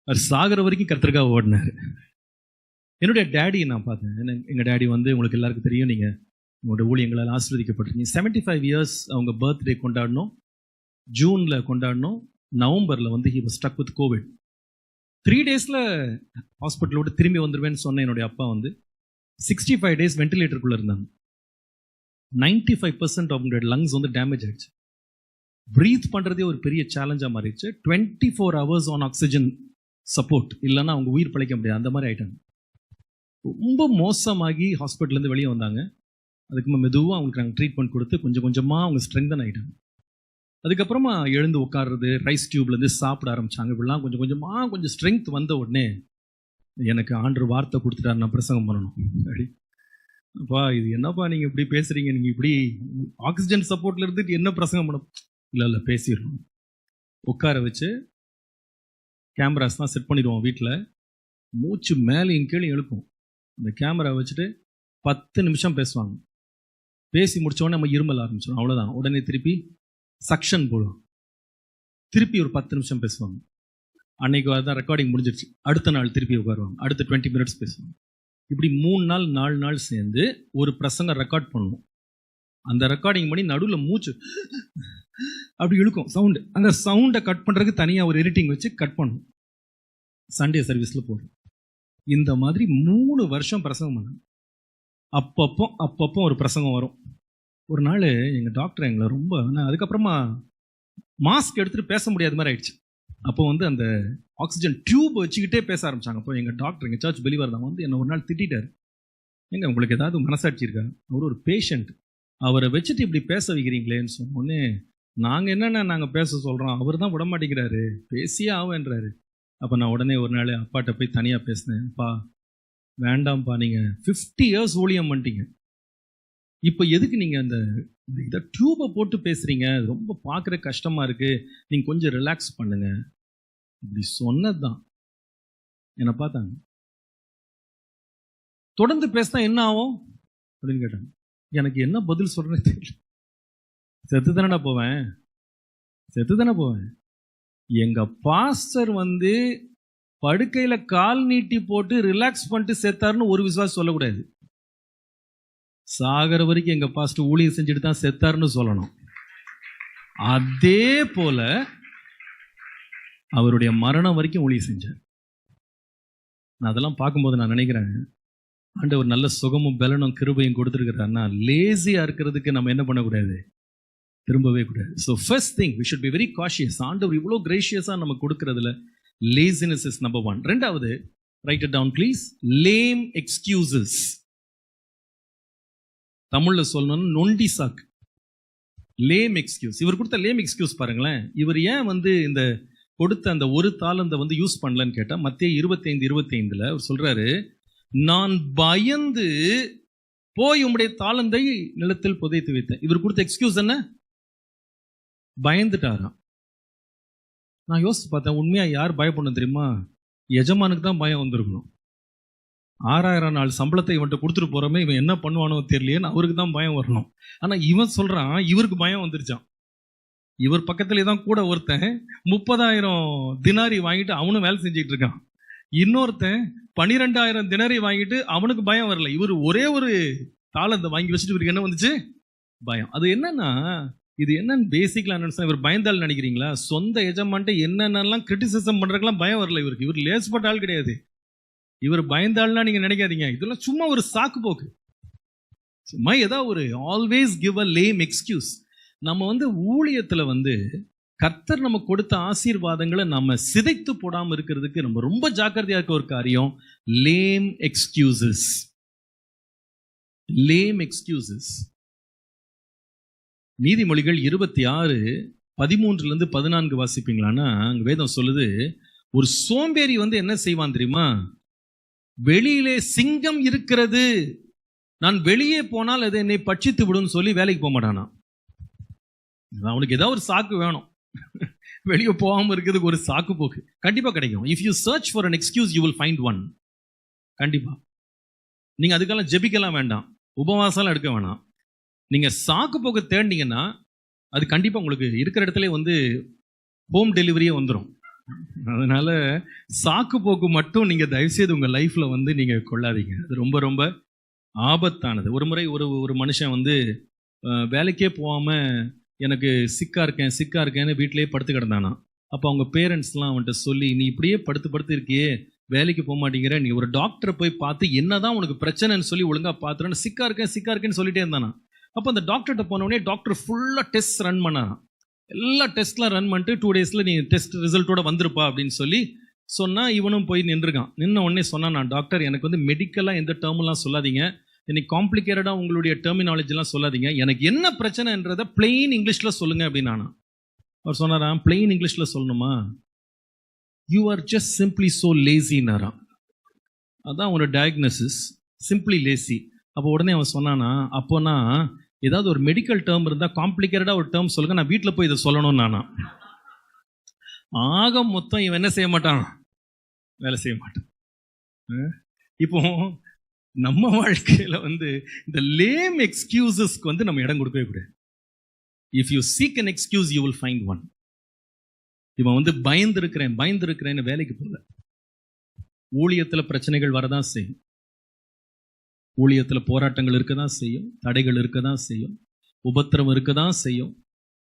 அவர் சாகிற வரைக்கும் கர்த்தருக்காக ஓடினாரு. என்னுடைய டேடி நான் பார்த்தேன். எங்கள் டேடி வந்து உங்களுக்கு எல்லாருக்கும் தெரியும், நீங்கள் உங்களோட ஊழியங்களால் ஆசீர்வதிக்கப்பட்டிருக்கீங்க. 75 இயர்ஸ் அவங்க பர்த்டே கொண்டாடணும், ஜூனில் கொண்டாடணும். நவம்பரில் வந்து he was stuck with Covid. 3 டேஸில் ஹாஸ்பிட்டலோடு திரும்பி வந்துடுவேன்னு சொன்ன என்னுடைய அப்பா வந்து 65 டேஸ் வென்டிலேட்டருக்குள்ளே இருந்தாங்க. 95% அவங்களுடைய லங்ஸ் வந்து டேமேஜ் ஆயிடுச்சு. ப்ரீத் பண்ணுறதே ஒரு பெரிய சேலஞ்சாக மாறிடுச்சு. 24 hours ஆன் ஆக்சிஜன் சப்போர்ட், இல்லைன்னா அவங்க உயிர் பிழைக்க முடியாது, அந்த மாதிரி ஆயிட்டாங்க. ரொம்ப மோசமாகி ஹாஸ்பிட்டல்லேருந்து வெளியே வந்தாங்க. அதுக்கு மெதுவாக அவங்களுக்கு நாங்கள் ட்ரீட்மெண்ட் கொடுத்து கொஞ்சம் கொஞ்சமாக அவங்க ஸ்ட்ரென்தன் ஆகிட்டாங்க. அதுக்கப்புறமா எழுந்து உட்காடுறது, ரைஸ் டியூப்லேருந்து சாப்பிட ஆரம்பித்தாங்க. இப்படிலாம் கொஞ்சம் கொஞ்சமாக கொஞ்சம் ஸ்ட்ரென்த் வந்த உடனே எனக்கு ஆண்டவர் வார்த்தை கொடுத்துட்டாரு, நான் பிரசங்கம் பண்ணணும் அப்படி. அப்பா இது என்னப்பா நீங்கள் இப்படி பேசுகிறீங்க, நீங்கள் இப்படி ஆக்சிஜன் சப்போர்ட்டில் இருந்துட்டு என்ன பிரசங்கம் பண்ண? இல்லை பேசிடணும். உட்கார வச்சு கேமராஸ் தான் செட் பண்ணிடுவோம் வீட்டில். மூச்சு மேலேயும் கீழே எழுப்போம். அந்த கேமரா வச்சுட்டு 10 நிமிஷம் பேசுவாங்க. பேசி முடிச்சோடனே நம்ம இருமல் ஆரம்பிச்சிடும், அவ்வளோதான். உடனே திருப்பி சக்ஷன் போடுவோம், திருப்பி ஒரு 10 நிமிஷம் பேசுவாங்க. அன்னைக்கு தான் ரெக்கார்டிங் முடிஞ்சிருச்சு. அடுத்த நாள் திருப்பி உட்காருவாங்க, அடுத்த 20 மினிட்ஸ் பேசுவாங்க. இப்படி 3 நாள் 4 நாள் சேர்ந்து ஒரு பிரசங்கம் ரெக்கார்ட் பண்ணுவோம். அந்த ரெக்கார்டிங் பண்ணி நடுவில் மூச்சு அப்படி இழுக்கும் சவுண்டு. அந்த சவுண்டை கட் பண்ணுறதுக்கு தனியாக ஒரு எடிட்டிங் வச்சு கட் பண்ணும். சண்டே சர்வீஸில் போடுறோம். இந்த மாதிரி 3 வருஷம் பிரசங்கம் பண்ண. அப்பப்போ ஒரு பிரசங்கம் வரும். ஒரு நாள் எங்கள் டாக்டர் எங்களை ரொம்ப, அதுக்கப்புறமா மாஸ்க் எடுத்துகிட்டு பேச முடியாத மாதிரி ஆயிடுச்சு. அப்போ வந்து அந்த ஆக்சிஜன் டியூப் வச்சுக்கிட்டே பேச ஆரம்பிச்சாங்க. அப்போ எங்கள் டாக்டர், எங்கள் சர்ச் பெலிவர் தான் வந்து என்னை ஒரு நாள் திட்டார். எங்க உங்களுக்கு ஏதாவது மனசாட்சி இருக்கா? அவர் ஒரு பேஷண்ட், அவரை வச்சுட்டு இப்படி பேச வைக்கிறீங்களேன்னு சொன்னோடனே, நாங்கள் என்னென்ன நாங்கள் பேச சொல்கிறோம், அவர் தான் விட மாட்டேங்கிறாரு, பேசியே ஆவேன்றாரு. அப்போ நான் உடனே ஒரு நாள் அப்பாட்ட போய் தனியாக பேசினேன். அப்பா வேண்டாம்ப்பா, நீங்கள் 50 இயர்ஸ் ஊழியம் பண்ணிட்டீங்க, இப்போ எதுக்கு நீங்கள் அந்த இதை டியூபை போட்டு பேசுகிறீங்க, ரொம்ப பார்க்குற கஷ்டமாக இருக்குது, நீங்கள் கொஞ்சம் ரிலாக்ஸ் பண்ணுங்க. இப்படி சொன்னது தான் என்னை பார்த்தாங்க. தொடர்ந்து பேசினா என்ன ஆகும் அப்படின்னு கேட்டாங்க. எனக்கு என்ன பதில் சொல்கிறேன்னு தெரியல. செத்து தானே போவேன். எங்க பாஸ்டர் வந்து படுக்கையில கால் நீட்டி போட்டு ரிலாக்ஸ் பண்ணிட்டு செத்தாருன்னு ஒரு விசுவாசி சொல்லக்கூடாது. சாகர வரைக்கும் எங்க பாஸ்டர் ஊழியம் செஞ்சுட்டு தான் செத்தாருன்னு சொல்லணும். அதே போல அவருடைய மரணம் வரைக்கும் ஊழியம் செஞ்சார். நான் அதெல்லாம் பார்க்கும்போது நான் நினைக்கிறேன், ஆண்டவர் நல்ல சுகமும் பலனும் கிருபையும் கொடுத்துருக்கிறாருன்னா லேசியா இருக்கிறதுக்கு நம்ம என்ன பண்ணக்கூடாது, திரும்பவே கூடாது. So first thing we should be very cautious. ஆண்டவர் இவ்வளோ கிரேஷியஸாக நம்ம கொடுக்கறதுல laziness is number 1. ரெண்டாவது, write it down please, lame excuses. தமிழ்ல சொல்லணும்னு நொண்டி சாக்கு, லேம் எக்ஸ்கியூஸ். இவர் கொடுத்த லேம் எக்ஸ்கியூஸ் பாருங்களேன். இவர் ஏன் வந்து இந்த கொடுத்த அந்த ஒரு தாளந்தை வந்து யூஸ் பண்ணலன்னு கேட்டா, மத்தேயு 25:25 அவர் சொல்றாரு, நான் பயந்து போய் உம்முடைய தாளந்தை நிலத்தில் புதைத்து வைத்தேன். இவர் கொடுத்த எக்ஸ்கியூஸ் என்ன? பயந்துட்டாராம். நான் யோசிச்சு பார்த்தேன், உண்மையா யார் பயப்படணும் தெரியுமா? எஜமானுக்கு தான் பயம் வந்திருக்கணும். 6000 நாள் சம்பளத்தை இவன்ட்ட கொடுத்துட்டு போறோமே, இவன் என்ன பண்ணுவானோ தெரியலையேன்னு அவருக்கு தான் பயம் வரணும். ஆனா இவன் சொல்றான், இவருக்கு பயம் வந்துருச்சான். இவர் பக்கத்திலே தான் கூட ஒருத்தன் 30,000 தினாரி வாங்கிட்டு அவனும் வேலை செஞ்சுட்டு இருக்கான். இன்னொருத்தன் 12,000 தினாரி வாங்கிட்டு அவனுக்கு பயம் வரல. இவர் ஒரே ஒரு தாளந்தை வாங்கி வச்சுட்டு இவருக்கு என்ன வந்துச்சு? பயம். அது என்னன்னா, இது என்னன்னு பேசிக்கலா நினைச்சா, இவர் பயந்தாள் நினைக்கிறீங்களா? சொந்த எஜமான்ட்ட என்னென்னலாம் கிரிட்டிசிசம் பண்றதுக்கெல்லாம் பயம் வரல இவருக்கு. இவர் லேஸ்பட்ட ஆள் கிடையாது. இவர் பயந்தாள்னா நீங்க நினைக்காதீங்க, இதெல்லாம் சும்மா ஒரு சாக்கு போக்கு, சும்மா ஏதாவது ஒரு ஆல்வேஸ் கிவ் அ லேம் எக்ஸ்கியூஸ். நம்ம வந்து ஊழியத்துல வந்து கர்த்தர் நம்ம கொடுத்த ஆசீர்வாதங்களை நம்ம சிதைத்து போடாம இருக்கிறதுக்கு நம்ம ரொம்ப ஜாக்கிரதையா இருக்க ஒரு காரியம் லேம் எக்ஸ்கியூசஸ். லேம் எக்ஸ்கியூசஸ். நீதிமொழிகள் 26:13-14 வாசிப்பீங்களான்னா, அங்க வேதம் சொல்லுது, ஒரு சோம்பேறி வந்து என்ன செய்வான் தெரியுமா? வெளியிலே சிங்கம் இருக்கிறது, நான் வெளியே போனால் அது என்னை பட்சித்து விடும் சொல்லி வேலைக்கு போக மாட்டானா. அவனுக்கு ஏதாவது ஒரு சாக்கு வேணும். வெளியே போகாம இருக்கிறதுக்கு ஒரு சாக்கு போக்கு கண்டிப்பா கிடைக்கும். If you search for an excuse you will find one. கண்டிப்பா நீங்க அதுக்கெல்லாம் ஜெபிக்கலாம் வேண்டாம், உபவாசம் எடுக்க வேணாம். நீங்க சாக்கு போக்கு தேடினீங்கன்னா அது கண்டிப்பா உங்களுக்கு இருக்கிற இடத்துல வந்து ஹோம் டெலிவரியே வந்துடும். அதனால சாக்கு போக்கு மட்டும் நீங்க தயவுசெய்து உங்க லைஃப்ல வந்து நீங்க கொள்ளாதீங்க. அது ரொம்ப ரொம்ப ஆபத்தானது. ஒரு முறை ஒரு மனுஷன் வந்து வேலைக்கே போகாம எனக்கு சிக்கா இருக்கேன்னு வீட்டிலேயே படுத்து கிடந்தானா. அப்போ அவங்க பேரண்ட்ஸ்லாம் அவன்கிட்ட சொல்லி, நீ இப்படியே படுத்து இருக்கியே, வேலைக்கு போக மாட்டேங்கிற, நீ ஒரு டாக்டரை போய் பார்த்து என்னதான் உனக்கு பிரச்சனைன்னு சொல்லி ஒழுங்கா பார்த்துறேன்னு சிக்கா இருக்கேன்னு சொல்லிட்டே இருந்தானா. அப்போ அந்த டாக்டர்கிட்ட போனோடனே டாக்டர் ஃபுல்லாக டெஸ்ட் ரன் பண்ணாராம். எல்லா டெஸ்ட்லாம் ரன் பண்ணிட்டு 2 days நீ டெஸ்ட் ரிசல்ட்டோட வந்துருப்பா அப்படின்னு சொல்லி சொன்னால் இவனும் போய் நின்றுருக்கான். நின்ன உடனே சொன்னான், நான் டாக்டர் எனக்கு வந்து மெடிக்கலாக எந்த டேர்ம்லாம் சொல்லாதீங்க, இன்னைக்கு காம்ப்ளிகேட்டடாக உங்களுடைய டெர்மினாலஜிலாம் சொல்லாதீங்க, எனக்கு என்ன பிரச்சனைன்றதை பிளெயின் இங்கிலீஷில் சொல்லுங்க அப்படின்னு. அவர் சொன்னாராம், பிளெயின் இங்கிலீஷில் சொல்லணுமா, you are just simply so லேசின்னாராம். அதான் உன்னோட டயக்னோசிஸ், சிம்பிளி லேசி. அப்போ உடனே அவன் சொன்னானா, அப்போனா ஏதாவது ஒரு மெடிக்கல் டேர்ம் இருந்தால் காம்ப்ளிகேட்டடாக ஒரு டேர்ம் சொல்லுங்க, நான் வீட்டில் போய் இதை சொல்லணும் நானா. ஆக மொத்தம் இவன் என்ன செய்ய மாட்டான், வேலை செய்ய மாட்டான். இப்போ நம்ம வாழ்க்கையில வந்து இந்த லேம் எக்ஸ்கியூசஸ்க்கு வந்து நம்ம இடம் கொடுக்கவே கூடாது. If you seek an excuse you will find one. இவன் வந்து பயந்துருக்கிறேன்னு வேலைக்கு போகல. ஊழியத்தில் பிரச்சனைகள் வரதான் செய்யும், ஊழியத்தில் போராட்டங்கள் இருக்கதான் செய்யும், தடைகள் இருக்கதான் செய்யும், உபத்திரம் இருக்கதான் செய்யும்,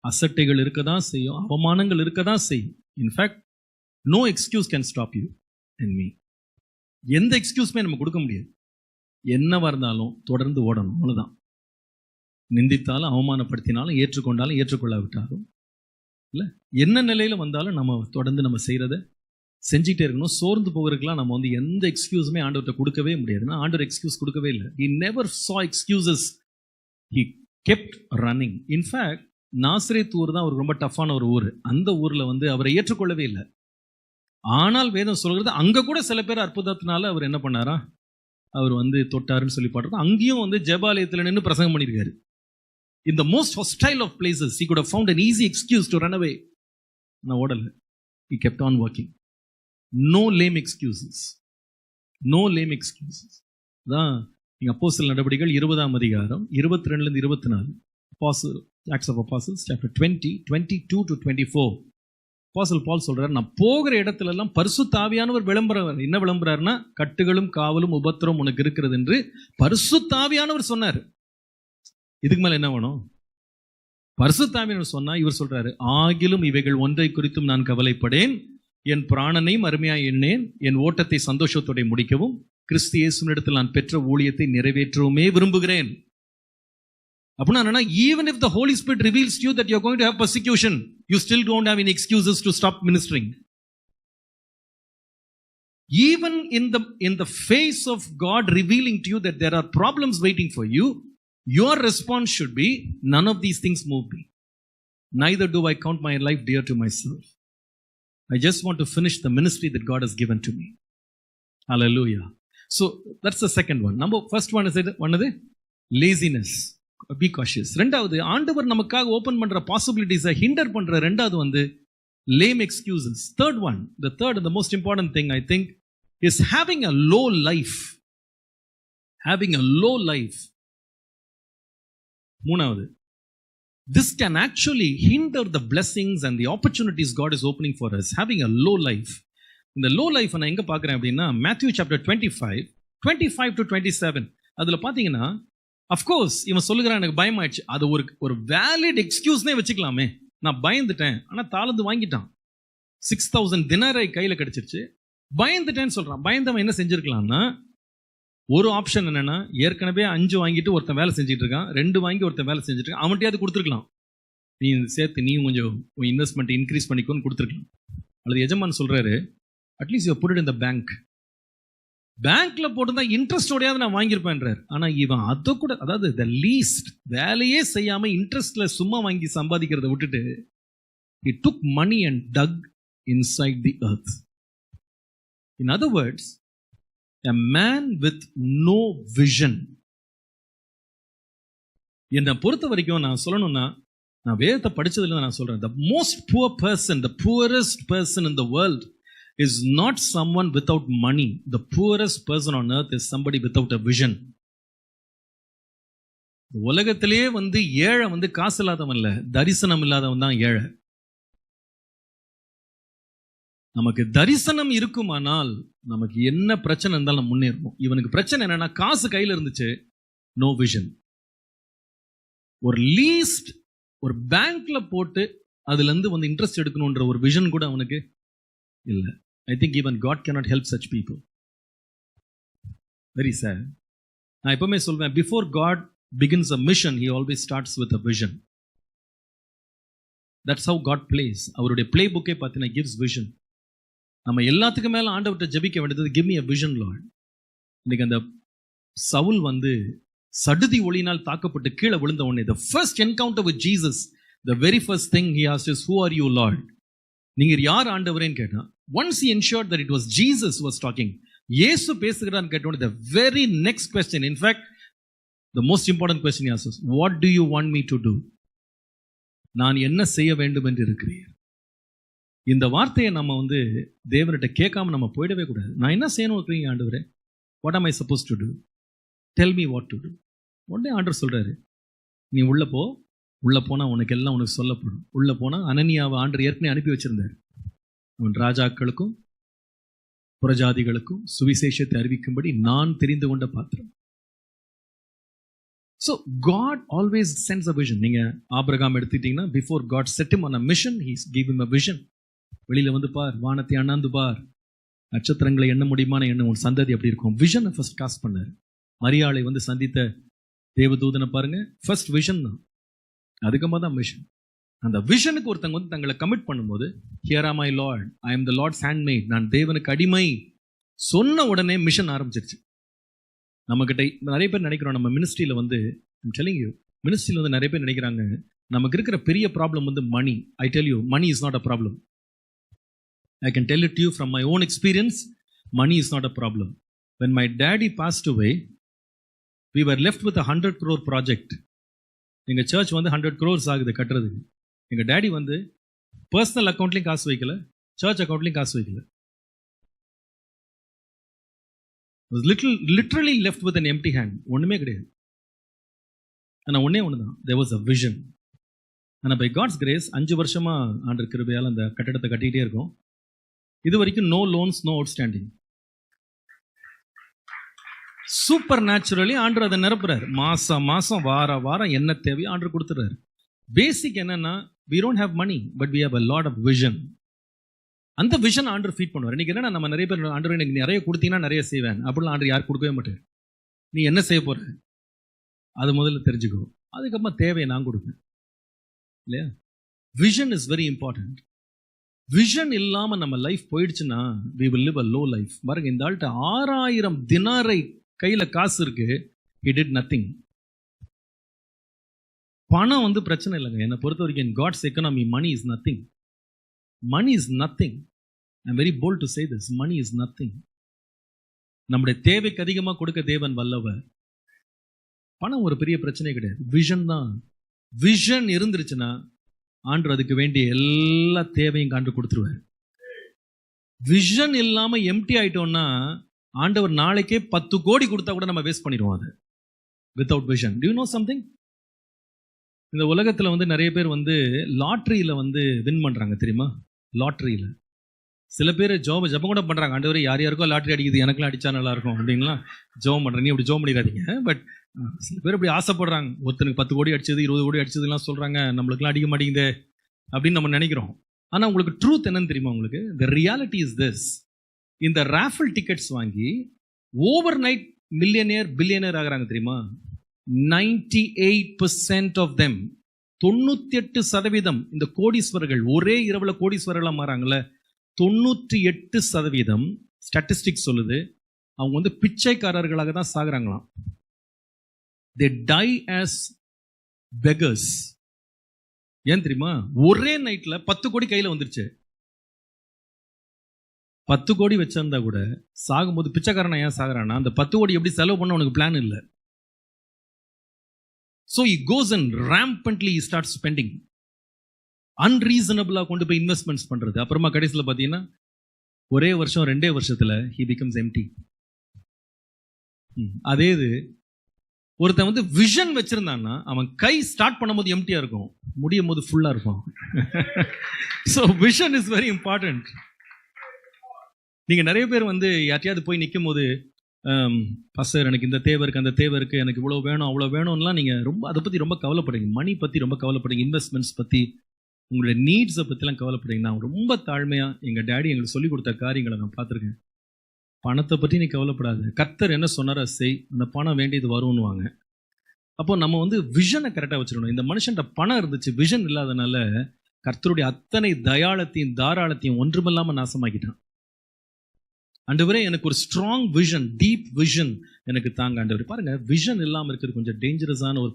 அசட்டைகள் இருக்கதான் செய்யும், அவமானங்கள் இருக்கதான் செய்யும். In fact no excuse can stop you and me. எந்த எக்ஸ்கியூஸுமே நம்ம கொடுக்க முடியாது. என்னவா இருந்தாலும் தொடர்ந்து ஓடணும், அவ்வளவுதான். நிந்தித்தாலும் அவமானப்படுத்தினாலும் ஏற்றுக்கொண்டாலும் ஏற்றுக்கொள்ளாவிட்டாலும் இல்லை, என்ன நிலையில வந்தாலும் நம்ம தொடர்ந்து நம்ம செய்யறத செஞ்சுட்டே இருக்கணும். சோர்ந்து போகிறதுக்கெல்லாம் நம்ம வந்து எந்த எக்ஸ்கியூஸுமே ஆண்டவர்கிட்ட கொடுக்கவே முடியாதுன்னா, ஆண்டவர் எக்ஸ்கியூஸ் கொடுக்கவே இல்லை. He never saw excuses. He kept running. In fact, Nazareth ஊர் தான் ஒரு ரொம்ப டஃப்பான ஒரு ஊர். அந்த ஊர்ல வந்து அவரை ஏற்றுக்கொள்ளவே இல்லை. ஆனால் வேதம் சொல்கிறது, அங்க கூட சில பேர் அற்புதத்தினால அவர் என்ன பண்ணாரா, அவர் வந்து தொட்டாருன்னு சொல்லி பாடுறோம். அங்கேயும் வந்து ஜெபாலயத்தில் நின்று பிரசங்கம் பண்ணியிருக்காரு. In the most hostile of places, he could have found an easy excuse to run away. நான் ஓடல. He kept on working. No lame excuses. No lame excuses. தான் நீங்க அப்போஸ்தலர் நடவடிக்கைகள் 20ஆம் அதிகாரம் 22 24. Apostle Acts of Apostles chapter 20 22 to 24. Apostle Paul சொல்றாரு, நான் போகிற இடத்துல எல்லாம் பரிசுத்த ஆவியானவர் விளம்புறார். என்ன விளம்புறாருன்னா, கட்டுகளும் காவலும் உபத்திரம் உனக்கு இருக்கிறது என்று பரிசுத்த ஆவியானவர் சொன்னார். இதுக்கு மேல என்ன வேணும்? பரிசுத்த ஆவியானவர் சொன்னா இவர் சொல்றாரு, ஆகிலும் இவைகள் ஒன்றை குறித்தும் நான் கவலைப்படேன், என் பிராணனையும் அருமையாய் எண்ணேன், என் ஓட்டத்தை சந்தோஷத்தோட முடிக்கவும் கிறிஸ்து இயேசுவினிடத்தில் நான் பெற்ற ஊழியத்தை நிறைவேற்றவுமே விரும்புகிறேன். அப்படின்னா, even if the Holy Spirit reveals to you that you are going to have persecution, you still don't have any excuses to stop ministering. Even in the face of God revealing to you that there are problems waiting for you, your response should be, none of these things move me. Neither do I count my life dear to myself. I just want to finish the ministry that God has given to me. Hallelujah. So that's the second one. First one is laziness. Be cautious. ரெண்டாவது, ஆண்டவர் நமக்காக open பண்ற பாசிபிலிட்டிஸை hinder பண்ற ரெண்டாவது வந்து lame excuses. Third one, the third and the most important thing I think is having a low life. Having a low life. மூணாவது, this can actually hinder the blessings and the opportunities God is opening for us. Having a low life. இந்த low life நான் எங்க பார்க்கிறேன் அப்படின்னா, Matthew chapter 25 to 27. அதுல பாத்தீங்கன்னா, of course இவன் சொல்லுகிறான், எனக்கு பயமாயிடுச்சு. அது ஒரு வேலிட் எக்ஸ்கியூஸ்னே வச்சுக்கலாமே, நான் பயந்துட்டேன். ஆனா தாளந்து வாங்கிட்டான். 6,000 தினாரை கையில கிடைச்சிருச்சு. பயந்துட்டேன்னு சொல்றான். பயந்தவன் என்ன செஞ்சிருக்கலாம்னா, ஒரு ஆப்ஷன் என்னன்னா, ஏற்கனவே 5 வாங்கிட்டு ஒருத்தன் வேலை செஞ்சுட்டு இருக்கான், 2 வாங்கி ஒருத்தன் வேலை செஞ்சுட்டு இருக்கான், அவன்கிட்டயாவது கொடுத்துருக்கலாம். நீ சேர்த்து நீயும் கொஞ்சம் இன்வெஸ்ட்மெண்ட் இன்க்ரீஸ் பண்ணிக்கோன்னு கொடுத்துருக்கலாம். அல்லது எஜமான் சொல்றாரு, at least you put it in the bank. பேங்க்ல போட்டுருந்தா இன்ட்ரெஸ்டோடையாவது நான் வாங்கியிருப்பேன்றார். ஆனா இவன் அதை கூட, அதாவது த லீஸ்ட் வேலையே செய்யாம இன்ட்ரெஸ்ட்ல சும்மா வாங்கி சம்பாதிக்கிறத விட்டுட்டு, he took money and dug inside the earth. In other words, A man with no vision. என்னை பொறுத்த வரைக்கும் நான் சொல்லணும்னா, நான் வேதத்தை படிச்சதுல நான் சொல்றேன், the most poor person, the poorest person in the world is not someone without money. The poorest person on earth is somebody without a vision. உலகத்திலேயே ஏழை காசு இல்லாதவன் இல்ல, தரிசனம் இல்லாதவன் தான் ஏழை. நமக்கு தரிசனம் இருக்குமானால் நமக்கு என்ன பிரச்சனை இருந்தாலும் நம்ம முன்னேறுவோம். இவனுக்கு பிரச்சனை என்னன்னா, காசு கையில இருந்துச்சு, நோ விஷன். ஒரு லீஸ்ட் ஒரு பேங்க்ல போட்டு அதுல இருந்து இன்ட்ரெஸ்ட் எடுக்கணும்ன்ற ஒரு விஷன் கூட அவனுக்கு இல்ல. I think even God cannot help such people. Very sad. நான் எப்பவுமே சொல்வேன், before God begins a mission, he always starts with a vision. That's how God plays. அவருடைய பிளே புக்கே பார்த்தீங்கன்னா gives vision. நம்ம எல்லாத்துக்கும் மேல ஆண்டவர்கிட்ட ஜெபிக்க வேண்டியது, give me a vision Lord. இன்னைக்கு அந்த சவுல் சடுதி ஒளியினால் தாக்கப்பட்டு கீழே விழுந்த உடனே, the first encounter with Jesus, the very first thing he asked is, who are you Lord? நீங்க யார் ஆண்டவரேன்னு கேட்டா, once he ensured that it was Jesus who was talking, இயேசு பேசுகிறான்னு கேட்டோட, the very next question, in fact the most important question he asks, what do you want me to do? நான் என்ன செய்ய வேண்டும் என்று இருக்கிறீர்? இந்த வார்த்தையை நம்ம தேவன்கிட்ட கேட்காம நம்ம போயிடவே கூடாது. நான் என்ன செய்யணும் இருக்கீங்க ஆண்டவரே? what am I supposed to do? tell me what to do. உடனே ஆண்டவர் சொல்றாரு, நீ உள்ள போனா உனக்கு எல்லாம் உனக்கு சொல்லப்படும். உள்ள போனா அனனியாவை ஆண்டவர் ஏற்கனவே அனுப்பி வச்சிருந்தார். அவன் ராஜாக்களுக்கும் புறஜாதிகளுக்கும் சுவிசேஷத்தை அறிவிக்கும்படி நான் தெரிந்து கொண்ட பாத்திரம். So God always sends a vision. நீங்க ஆபிரகாம் எடுத்துட்டீங்கன்னா, before God set him on a mission, he gave him a vision. வெளியில பார், வானத்தை அண்ணாந்து பார், நட்சத்திரங்களை எண்ண முடியுமான எண்ண, உன் சந்ததி எப்படி இருக்கும். விஷனை ஃபர்ஸ்ட் காஸ்ட் பண்ணாரு. மரியாளை சந்தித்த தேவதூதனை பாருங்க, ஃபர்ஸ்ட் விஷன் தான். அதுக்கப்புறமா தான் மிஷன். அந்த விஷனுக்கு ஒருத்தங்க தங்களை கமிட் பண்ணும்போது, here am my lord, I am the lord's handmaid, நான் தேவனுக்கு அடிமை சொன்ன உடனே மிஷன் ஆரம்பிச்சிருச்சு. நம்மகிட்ட நிறைய பேர் நினைக்கிறோம், நம்ம மினிஸ்ட்ரியில மினிஸ்ட்ரியில நிறைய பேர் நினைக்கிறாங்க, நமக்கு இருக்கிற பெரிய problem money. I tell you, money is not a problem. I can tell it to you from my own experience, money is not a problem. When my daddy passed away, we were left with a 100 crore project. எங்க search 100 crores ஆகுது கட்டுறதுக்கு. எங்க daddy personal அக்கௌண்ட்லயும் காசு வைக்கல, search அக்கௌண்ட்லயும் காசு வைக்கல. Was literally left with an empty hand. ஒண்ணுமே கிடையாது. ஆனா ஒண்ணுதான், there was a vision. ஆனா by God's grace 5 வருஷமா ஆண்டவர் கிருபையால அந்த கட்டடத்தை கட்டிட்டே இருக்கோம். இது வரைக்கும் no loans, no outstanding. Super naturally ஆண்டவர் அதை நிரப்புறாரு. மாசம் வாரம் என்ன தேவையோ ஆண்டவர் கொடுத்துறாரு. பேசிக் என்னன்னா, we don't have money but we have a lot of vision. அந்த விஷன் ஆண்டவர் ஃபீட் பண்ணுவார். இன்னைக்கு என்னன்னா, நம்ம நிறைய பேர் ஆண்டவர் எனக்கு நிறைய கொடுத்தீங்கன்னா நிறைய செய்வேன் அப்படிலாம் ஆண்டவர் யாரும் கொடுக்கவே மாட்டார். நீ என்ன செய்ய போற அது முதல்ல தெரிஞ்சுக்கோ, அதுக்கப்புறமா தேவையை நான் கொடுப்பேன் இல்லையா. Vision is very important. Vision இல்லாம நம்ம லைஃப் போயிடுச்சுன்னா we will live a low life. பாருங்க, இந்த ஆள்கிட்ட 6000 தினாரை கையில காசு இருக்கு, he did nothing. பணம் பிரச்சனை இல்லைங்க என்னை பொறுத்த வரைக்கும். in God's economy, money is nothing. Money is nothing. I'm very bold to say this. Money is nothing. நம்முடைய தேவைக்கு அதிகமா கொடுக்க தேவன் வல்லவர். பணம் ஒரு பெரிய பிரச்சனை கிடையாது. விஷன் தான். விஷன் இருந்துருச்சுன்னா ஆண்டவர் அதுக்கு வேண்டிய எல்லா தேவையும் காண்டு கொடுத்துருவார். விஷன் இல்லாம எம்டி ஆயிட்டோம்னா ஆண்டவர் நாளைக்கே 10 கோடி கொடுத்தா கூட நம்ம வேஸ்ட் பண்ணிடுவோம் அதை. Without vision. Do you know something? இந்த உலகத்துல நிறைய பேர் லாட்டரியில வின் பண்றாங்க தெரியுமா. லாட்டரியில சில பேர் ஜபம் கூட பண்றாங்க. ஆண்டவரே யார் யாருக்கோ லாட்டரி அடிக்குது, எனக்குலாம் அடிச்சா நல்லா இருக்கும் அப்படின்லாம் ஜபம் பண்றேன். நீ அப்படி ஜபம் பண்ணிடாதீங்க. பட் சில பேர் அப்படி ஆசைப்படுறாங்க. ஒருத்தனுக்கு 10 கோடி அடிச்சது, 20 கோடி அடிச்சதுலாம் சொல்றாங்க. நம்மளுக்குலாம் அடிக்க மாட்டேங்குது அப்படின்னு நம்ம நினைக்கிறோம். ஆனா உங்களுக்கு ட்ரூத் என்னன்னு தெரியுமா? உங்களுக்கு the reality is this. இந்த ராஃபிள் டிக்கெட்ஸ் வாங்கி ஓவர் நைட் மில்லியனியர் பில்லியனியர் ஆகிறாங்க தெரியுமா. 98% of them, 98% இந்த கோடீஸ்வரர்கள் ஒரே இரவுல கோடீஸ்வரர்களா மாறாங்கல்ல, 98% ஸ்டாட்டிஸ்டிக்ஸ் சொல்லுது அவங்க பிச்சைக்காரர்களாக தான் சாகுறாங்களாம். they die as beggars. ஏன் தெரியுமா? ஒரே நைட்ல 10 கோடி கையில வந்துருச்சு. 10 கோடி வச்சிருந்தா கூட சாகும்போது பிச்சைக்காரனா ஏன் சாகுறானா, அந்த 10 கோடி எப்படி செலவு பண்ண உனக்கு பிளான் இல்லை. So he goes and rampantly he starts spending. அன்ரீசனபிளா கொண்டு போய் இன்வெஸ்ட்மெண்ட்ஸ் பண்றது. அப்புறமா கடைசியில் பார்த்தீங்கன்னா ஒரே வருஷம் 2 வருஷத்துல he becomes empty. அதே இது ஒருத்தன் வந்து விஷன் வச்சிருந்தான்னா அவன் கை ஸ்டார்ட் பண்ணும்போது எம்டியா இருக்கும், முடியும் போது ஃபுல்லா இருக்கும். So vision is very important. நீங்க நிறைய பேர் வந்து யார்ட்டையாவது போய் நிற்கும் போது பாஸ்டர் எனக்கு இந்த தேவை இருக்கு, அந்த தேவை இருக்கு, எனக்கு இவ்வளோ வேணும் அவ்வளோ வேணும்லாம் நீங்க ரொம்ப அதை பத்தி ரொம்ப கவலைப்படுங்க. மணி பத்தி ரொம்ப கவலைப்படுங்க, இன்வெஸ்ட்மெண்ட்ஸ் பத்தி, உங்களுடைய நீட்ஸை பற்றிலாம் கவலைப்படுங்க. நான் ரொம்ப தாழ்மையா எங்க டேடி எங்களுக்கு சொல்லி கொடுத்த காரியங்களை நான் பார்த்துருக்கேன். பணத்தை பற்றி நீ கவலைப்படாது, கர்த்தர் என்ன சொன்னாரா செய், அந்த பணம் வேண்டியது வரும்னுவாங்க. அப்போ நம்ம வந்து விஷனை கரெக்டாக வச்சிடணும். இந்த மனுஷன்ட்ட பணம் இருந்துச்சு, விஷன் இல்லாதனால கர்த்தருடைய அத்தனை தயாளத்தையும் தாராளத்தையும் ஒன்றுமில்லாமல் நாசமாக்கிட்டான். ஆண்டவரே எனக்கு ஒரு ஸ்ட்ராங் விஷன், டீப் விஷன் எனக்கு தாங்க ஆண்டவரே. பாருங்க, விஷன் இல்லாமல் இருக்கிறது கொஞ்சம் டேஞ்சரஸான ஒரு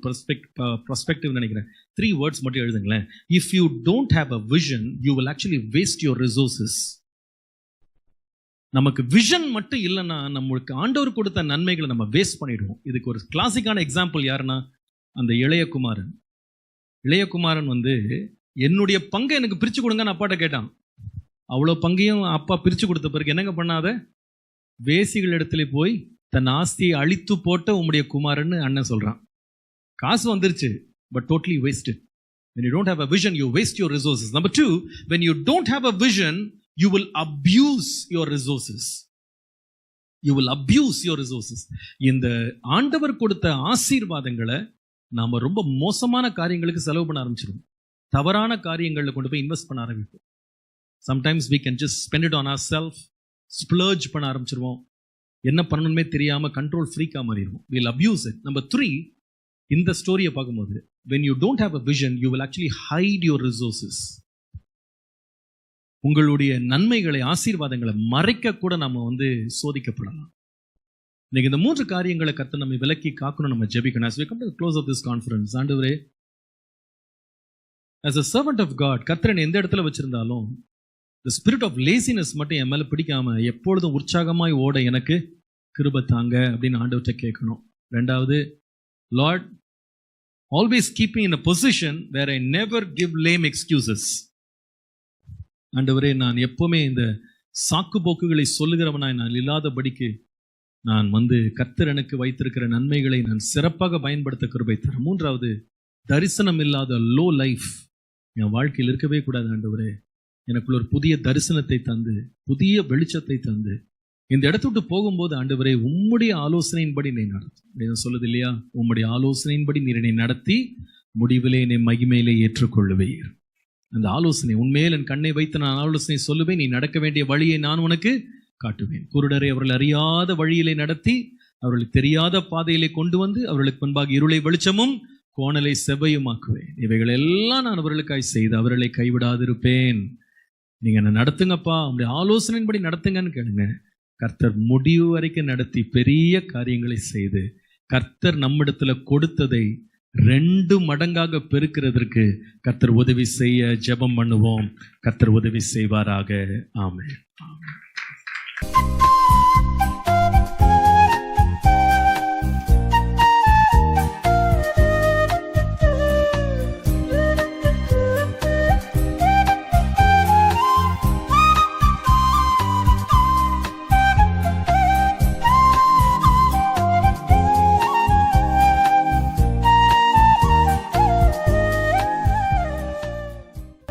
பெர்ஸ்பெக்டிவ் நினைக்கிறேன். 3 words மட்டும் எழுதுங்களேன். If you don't have a vision you will actually waste your resources. நமக்கு விஷன் மட்டும் இல்லைன்னா நம்மளுக்கு ஆண்டவர் கொடுத்த நன்மைகளை நம்ம வேஸ்ட் பண்ணிடுவோம். இதுக்கு ஒரு கிளாசிக்கான எக்ஸாம்பிள் யாருன்னா அந்த இளையகுமாரன். இளையகுமாரன் வந்து என்னுடைய பங்கை எனக்கு பிரித்து கொடுங்கன்னு அப்பாட்ட கேட்டான். அவ்வளோ பங்கையும் அப்பா பிரித்து கொடுத்த பிறகு என்னங்க பண்ணாத, வேசிகள் இடத்துல போய் தன் ஆஸ்தியை அழித்து போட்ட உம்முடைய குமாரன்னு அண்ணன் சொல்றான். காசு வந்துருச்சு, but totally wasted. When you don't have a vision, you waste your resources. Number 2, when you don't have a vision, you will abuse your resources. You will abuse your resources. இந்த ஆண்டவர் கொடுத்த ஆசீர்வாதங்களை நாம ரொம்ப மோசமான காரியங்களுக்கு செலவு பண்ண ஆரம்பிச்சிருவோம். தவறான காரியங்களில் கொண்டு போய் இன்வெஸ்ட் பண்ண ஆரம்பிப்போம். Sometimes we can just spend it on ourselves, splurge பண்ண ஆரம்பிச்சிருவோம். என்ன பண்ணணுமே தெரியாம control ஃப்ரீக்கா மாறிடுவோம். We'll abuse it. Number 3, இந்த ஸ்டோரியை பார்க்கும்போது when you don't have a vision, you will actually hide your resources. உங்களுடைய நன்மைகளை, ஆசீர்வாதங்களை மறைக்க கூட நம்ம வந்து சோதிக்கப்படலாம். இன்னைக்கு இந்த 3 காரியங்களை கர்த்தர் நம்மை விலக்கி காக்கணும், நம்ம ஜெபிக்கணும். As we come to the close of this conference, ஆண்டவரே, as a servant of God, கர்த்தர் எந்த இடத்துல வச்சிருந்தாலும் the spirit of laziness மட்டும் என் மேல பிடிக்காம எப்பொழுதும் உற்சாகமாய் ஓட எனக்கு கிருபை தாங்க அப்படின்னு ஆண்டவர்கிட்ட கேட்கணும். 2வது, Lord, always keep me in a position where I never give lame excuses. ஆண்டவரே, நான் எப்பவுமே இந்த சாக்கு போக்குகளை சொல்லுகிறவனாய் நான் இல்லாதபடிக்கு நான் வந்து கர்த்தர் எனக்கு வைத்திருக்கிற நன்மைகளை நான் சிறப்பாக பயன்படுத்த கிருபை தரேன். 3வது, தரிசனம் இல்லாத லோ லைஃப் என் வாழ்க்கையில் இருக்கவே கூடாது. ஆண்டவரே, எனக்குள்ள ஒரு புதிய தரிசனத்தை தந்து, புதிய வெளிச்சத்தை தந்து, இந்த இடத்த விட்டு போகும்போது ஆண்டவரே உம்முடைய ஆலோசனையின்படி நீ நடத்தும் சொல்லுது இல்லையா, உம்முடைய ஆலோசனையின்படி நீர் என்னை நடத்தி முடிவிலே என்னை மகிமையிலே ஏற்றுக்கொள்ளுவீர். அந்த ஆலோசனை உண்மையில் என் கண்ணை வைத்து நான் ஆலோசனை சொல்லுவேன். நீ நடக்க வேண்டிய வழியை நான் உனக்கு காட்டுவேன். குருடரை அவர்கள் அறியாத வழியிலே நடத்தி அவர்களுக்கு தெரியாத பாதையிலே கொண்டு வந்து அவர்களுக்கு முன்பாக இருளை வெளிச்சமும் கோணலை செவ்வையுமாக்குவேன். இவைகள் எல்லாம் நான் அவர்களுக்காய் செய்து அவர்களை கைவிடாதிருப்பேன். நீங்க என்ன நடத்துங்கப்பா, உங்களுடைய ஆலோசனையின்படி நடத்துங்கன்னு கேளுங்க. கர்த்தர் முடிவு வரைக்கும் நடத்தி பெரிய காரியங்களை செய்து கர்த்தர் நம்மிடத்துல கொடுத்ததை 2 மடங்காக பெருக்கிறதற்கு கர்த்தர் உதவி செய்ய ஜெபம் பண்ணுவோம். கர்த்தர் உதவி செய்வாராக. ஆமென்.